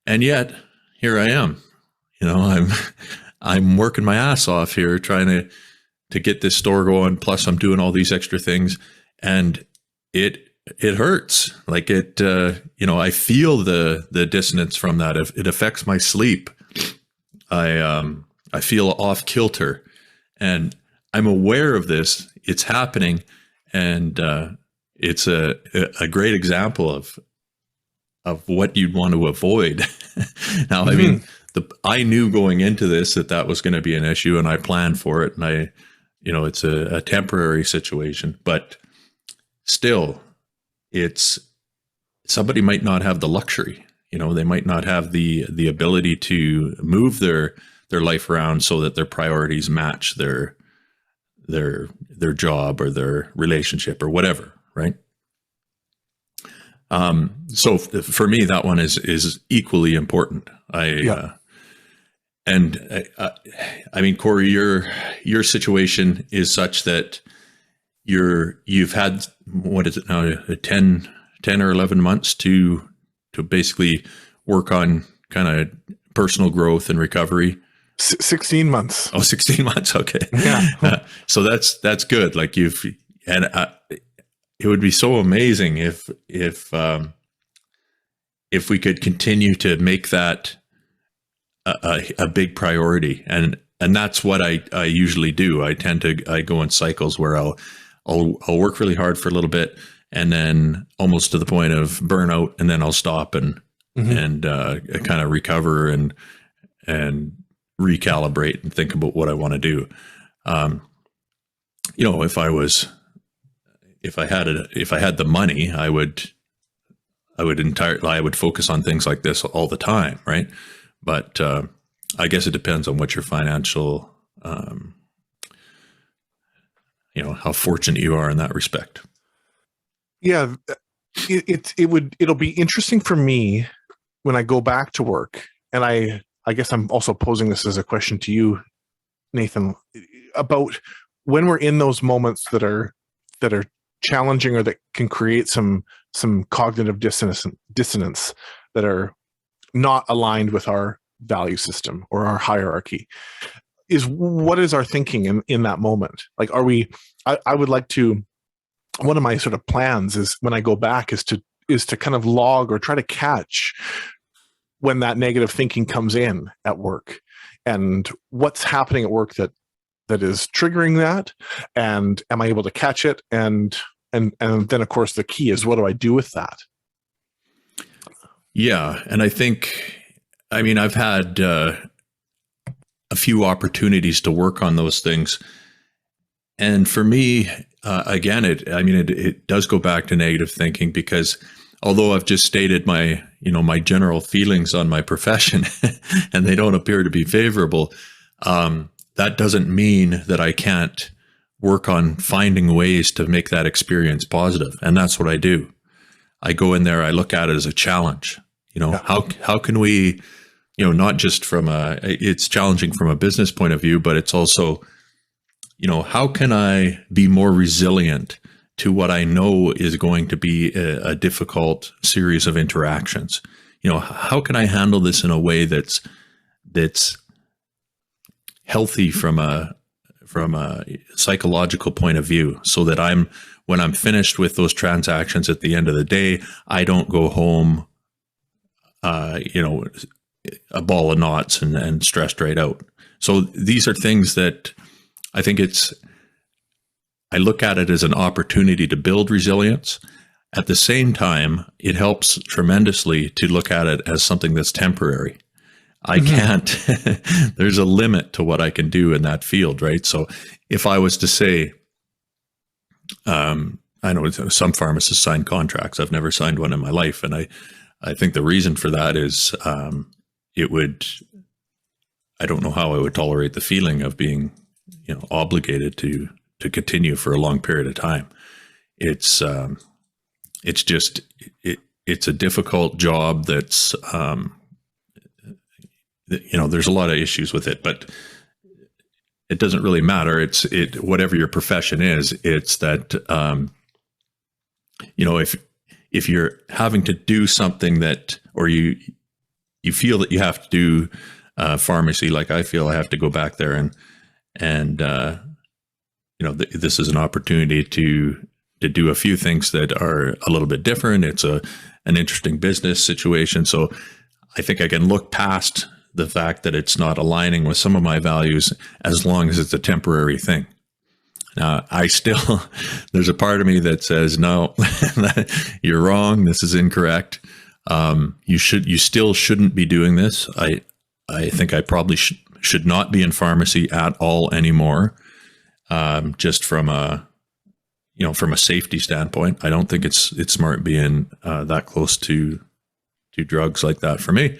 And yet here I am, I'm working my ass off here trying to get this store going. Plus I'm doing all these extra things, and it hurts. Like I feel the dissonance from that. It affects my sleep. I feel off kilter, and I'm aware of this. It's happening. And it's a great example of what you'd want to avoid. Now, I mean, I knew going into this that was going to be an issue, and I planned for it. And it's a temporary situation, but still, somebody might not have the luxury. They might not have the ability to move their life around so that their priorities match their job or their relationship or whatever, right? So for me, that one is equally important. I mean, Corey, your situation is such that you've had, what is it now, 10 or 11 months to basically work on kind of personal growth and recovery.
16 months.
Oh, 16 months. Okay.
Yeah.
So that's good. Like it would be so amazing if we could continue to make that a big priority. And that's what I usually do. I go in cycles where I'll work really hard for a little bit, and then almost to the point of burnout, and then I'll stop and kind of recover and recalibrate and think about what I want to do. If I had the money, I would focus on things like this all the time, right? But I guess it depends on what your financial, how fortunate you are in that respect.
Yeah, it'll be interesting for me when I go back to work, and I guess I'm also posing this as a question to you, Nathan, about when we're in those moments that are challenging, or that can create some cognitive dissonance that are not aligned with our value system or our hierarchy, is what is our thinking in that moment? Like, are we, I would like to, one of my sort of plans is when I go back is to kind of log or try to catch when that negative thinking comes in at work, and what's happening at work that is triggering that, and am I able to catch it? And then of course the key is, what do I do with that?
Yeah. And I think, I mean, I've had a few opportunities to work on those things. And for me, again, it does go back to negative thinking, because although I've just stated my general feelings on my profession and they don't appear to be favorable, that doesn't mean that I can't work on finding ways to make that experience positive. And that's what I do. I go in there, I look at it as a challenge. How can we, not just it's challenging from a business point of view, but it's also, how can I be more resilient to what I know is going to be a difficult series of interactions? How can I handle this in a way that's healthy from a psychological point of view, so that when I'm finished with those transactions at the end of the day, I don't go home, a ball of knots and stressed right out. So these are things that I think I look at it as an opportunity to build resilience. At the same time, it helps tremendously to look at it as something that's temporary. I can't, there's a limit to what I can do in that field, right? So if I was to say, I know some pharmacists sign contracts. I've never signed one in my life. And I think the reason for that is I don't know how I would tolerate the feeling of being, obligated to continue for a long period of time. It's just, it's a difficult job that's, there's a lot of issues with it, but it doesn't really matter. Whatever your profession is, it's that, if you're having to do something that, or you feel that you have to do pharmacy, like I feel I have to go back there and this is an opportunity to do a few things that are a little bit different. It's an interesting business situation. So I think I can look past the fact that it's not aligning with some of my values, as long as it's a temporary thing. Now, there's a part of me that says, no, you're wrong. This is incorrect. You still shouldn't be doing this. I think I probably should not be in pharmacy at all anymore. Just from a safety standpoint, I don't think it's smart being that close to drugs like that for me.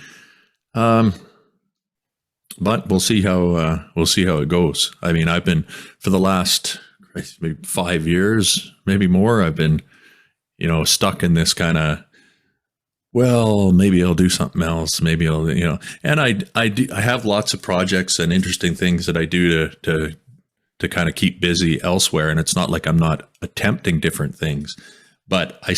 But we'll see how it goes. I mean, I've been, for the last maybe 5 years, maybe more, I've been, stuck in this kind of, well, maybe I'll do something else. Maybe I'll, and I have lots of projects and interesting things that I do to kind of keep busy elsewhere. And it's not like I'm not attempting different things, but I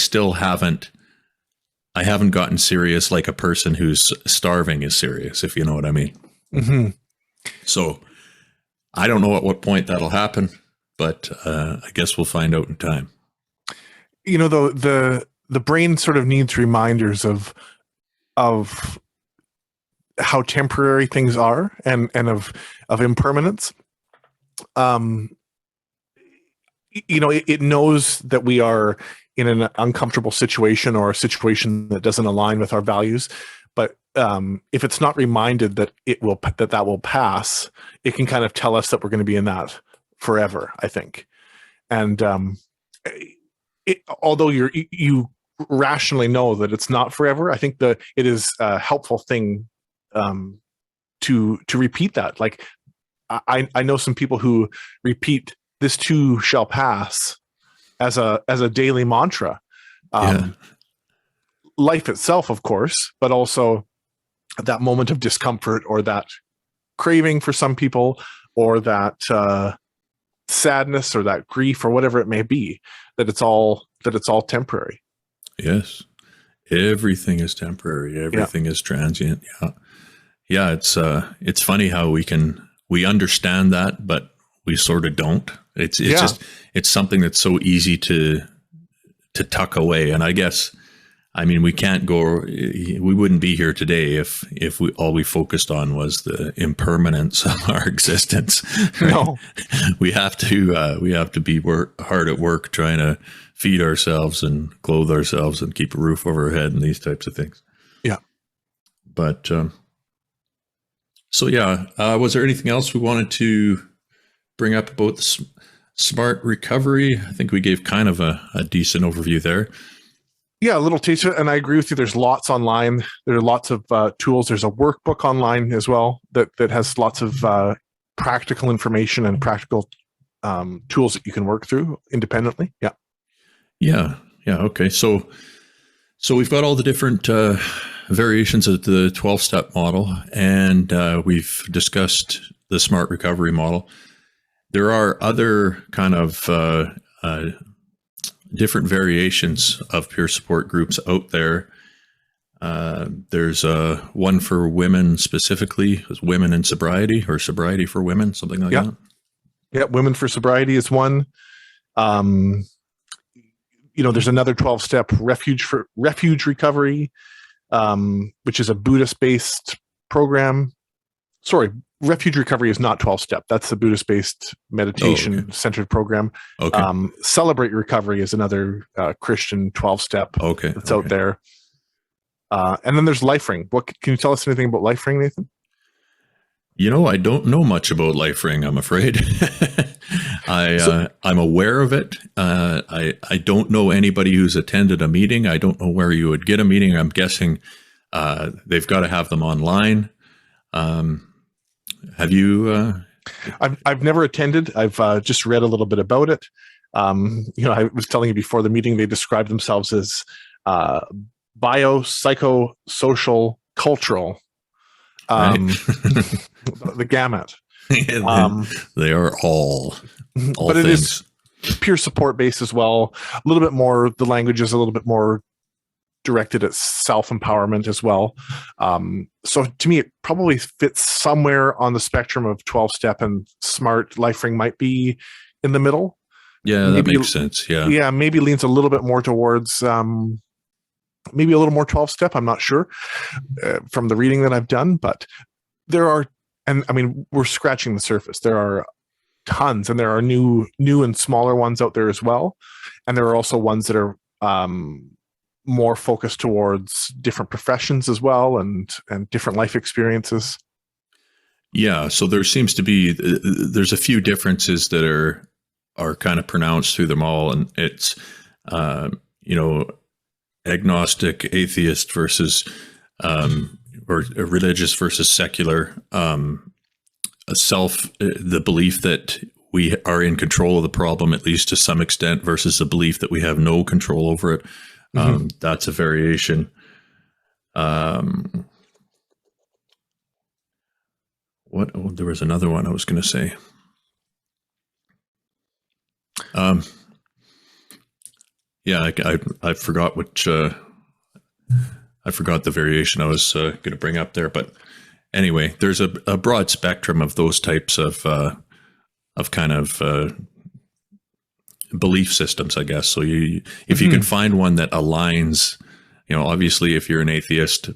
haven't gotten serious like a person who's starving is serious, if you know what I mean. Mm-hmm. So I don't know at what point that'll happen, but I guess we'll find out in time.
The brain sort of needs reminders of how temporary things are, and of impermanence. It knows that we are in an uncomfortable situation, or a situation that doesn't align with our values. But if it's not reminded that that will pass, it can kind of tell us that we're going to be in that forever, I think. And although you rationally know that it's not forever, I think that it is a helpful thing to repeat that. Like, I know some people who repeat "this too shall pass" as a daily mantra. Life itself, of course, but also that moment of discomfort, or that craving for some people, or that sadness, or that grief, or whatever it may be, that it's all temporary.
Yes. Everything is temporary. Everything is transient. Yeah. Yeah. It's funny how we understand that, but we sort of don't. It's just, it's something that's so easy to tuck away. And I guess, I mean, we wouldn't be here today if all we focused on was the impermanence of our existence. Right? No, we have to be hard at work trying to feed ourselves and clothe ourselves and keep a roof over our head and these types of things.
Yeah.
But, so yeah, was there anything else we wanted to bring up about the smart recovery? I think we gave kind of a decent overview there.
Yeah, a little taste of it. And I agree with you. There's lots online. There are lots of tools. There's a workbook online as well that has lots of practical information and practical tools that you can work through independently. Yeah.
Yeah. Yeah. Okay. So we've got all the different variations of the 12-step model, and we've discussed the smart recovery model. There are other kind of different variations of peer support groups out there. There's one for women specifically, women in sobriety, or sobriety for women, something like that.
Yeah, Women for Sobriety is one. There's another 12-step refuge recovery, which is a Buddhist-based program. Sorry, refuge recovery is not 12-step. That's the Buddhist-based meditation-centered program.
Okay.
Celebrate Recovery is another Christian 12-step that's out there. And then there's LifeRing. Can you tell us anything about LifeRing, Nathan?
I don't know much about LifeRing, I'm afraid. I'm aware of it. I don't know anybody who's attended a meeting. I don't know where you would get a meeting. I'm guessing they've got to have them online. Have you?
I've never attended. I've just read a little bit about it. I was telling you before the meeting, they describe themselves as bio-psycho-social cultural.
Right.
The gamut.
They are all
but it
things.
Is peer support based as well. A little bit more. The language is a little bit more directed at self-empowerment as well. So to me, it probably fits somewhere on the spectrum of 12-step, and smart. LifeRing might be in the middle.
Yeah, that makes sense. Yeah.
Yeah, maybe leans a little bit more towards maybe a little more 12-step. I'm not sure from the reading that I've done, but there are, and I mean, we're scratching the surface. There are tons, and there are new and smaller ones out there as well. And there are also ones that are more focused towards different professions as well, and different life experiences.
Yeah. So there seems to be, there's a few differences that are kind of pronounced through them all. And it's, agnostic, atheist versus, or religious versus secular, the belief that we are in control of the problem, at least to some extent, versus the belief that we have no control over it. That's a variation. There was another one I was going to say. I forgot which. I forgot the variation I was going to bring up there, but anyway, there's a broad spectrum of those types of kind of belief systems, I guess. So if you can find one that aligns, obviously, if you're an atheist,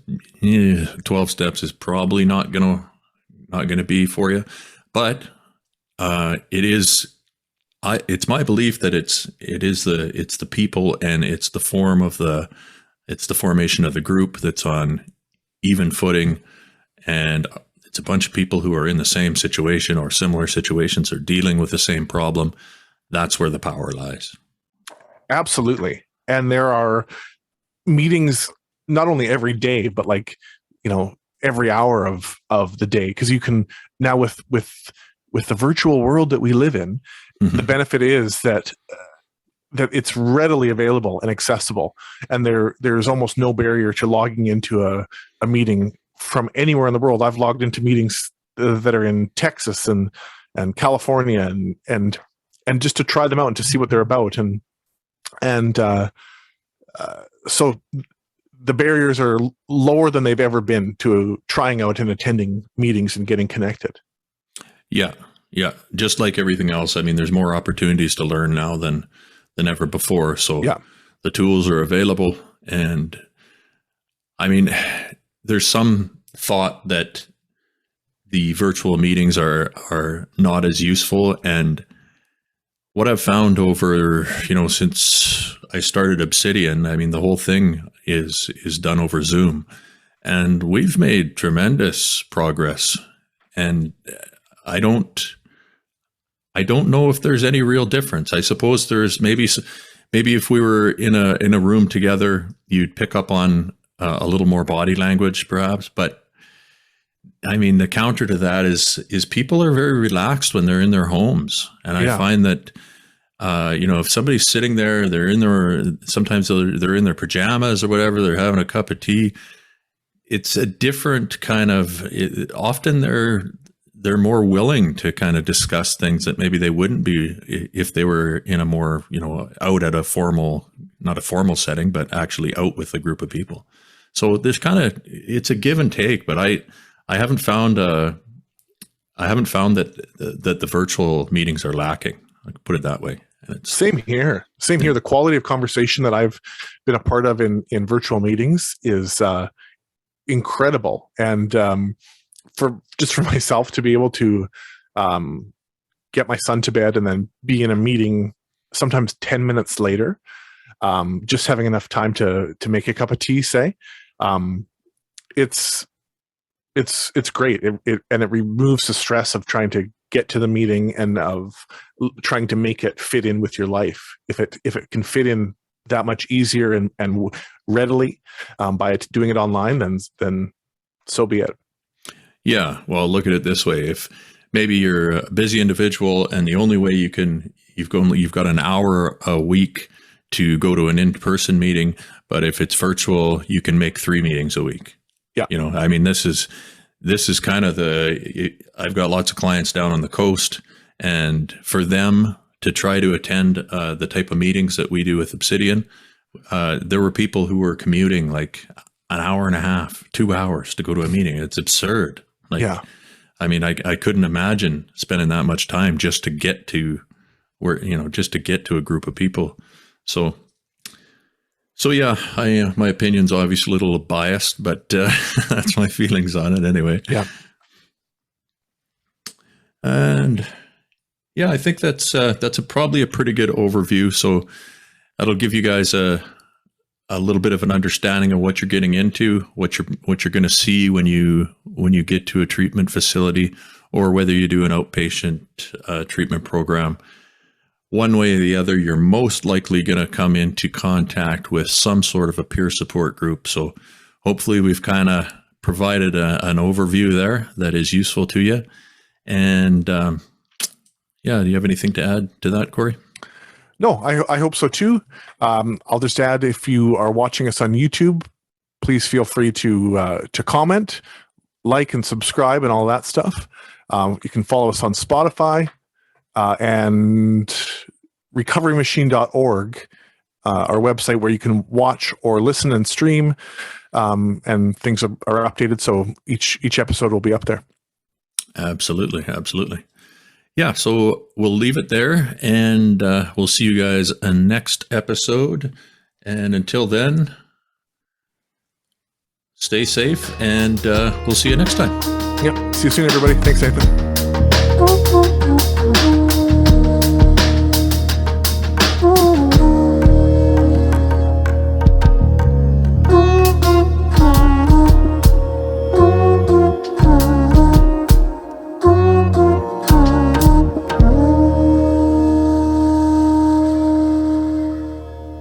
12 steps is probably not gonna be for you, but it's my belief that it's the people, and it's the formation of the group that's on even footing, and it's a bunch of people who are in the same situation or similar situations, or dealing with the same problem. That's where the power lies. Absolutely.
And there are meetings not only every day, but every hour of the day, because you can now with the virtual world that we live in, the benefit is that it's readily available and accessible, and there's almost no barrier to logging into a meeting from anywhere in the world. I've logged into meetings that are in Texas and California and just to try them out and to see what they're about, and so the barriers are lower than they've ever been to trying out and attending meetings and getting connected.
Yeah. Yeah. Just like everything else. I mean, there's more opportunities to learn now than ever before. So
Yeah.
the tools are available. And I mean, there's some thought that the virtual meetings are not as useful. And what I've found over, since I started Obsidian, I mean, the whole thing is done over Zoom, and we've made tremendous progress. And I don't know if there's any real difference. I suppose there's maybe if we were in a room together, you'd pick up on a little more body language, perhaps. But I mean, the counter to that is people are very relaxed when they're in their homes, and I find that if somebody's sitting there, sometimes they're in their pajamas or whatever, they're having a cup of tea. It's a different kind of. Often they're more willing to kind of discuss things that maybe they wouldn't be if they were in a more, out at not a formal setting, but actually out with a group of people. So there's it's a give and take, but I haven't found that the virtual meetings are lacking. I could put it that way. And it's
Same here. The quality of conversation that I've been a part of in virtual meetings is incredible. And for myself to be able to get my son to bed and then be in a meeting sometimes 10 minutes later, just having enough time to make a cup of tea, say, it's great. It removes the stress of trying to get to the meeting and of trying to make it fit in with your life. If it can fit in that much easier and readily by doing it online, then so be it.
Yeah. Well, look at it this way. If maybe you're a busy individual and the only way you've got an hour a week to go to an in-person meeting, but if it's virtual, you can make 3 meetings a week.
Yeah.
I mean, this is kind of I've got lots of clients down on the coast, and for them to try to attend the type of meetings that we do with Obsidian, there were people who were commuting like an hour and a half, 2 hours to go to a meeting. It's absurd. I mean, I couldn't imagine spending that much time just to get to a group of people. So yeah, my opinion's obviously a little biased, but that's my feelings on it anyway.
Yeah.
And yeah, I think that's probably a pretty good overview. So that'll give you guys a little bit of an understanding of what you're getting into, what you're going to see when you get to a treatment facility, or whether you do an outpatient treatment program. One way or the other, you're most likely going to come into contact with some sort of a peer support group. So hopefully we've kind of provided an overview there that is useful to you. And do you have anything to add to that, Corey?
No, I hope so too. I'll just add, if you are watching us on YouTube, please feel free to comment, like, and subscribe, and all that stuff. You can follow us on Spotify and recoverymachine.org, our website, where you can watch or listen and stream, and things are updated. So each episode will be up there.
Absolutely. Yeah, so we'll leave it there, and we'll see you guys next episode. And until then, stay safe, and we'll see you next time.
Yep. See you soon, everybody. Thanks, Nathan.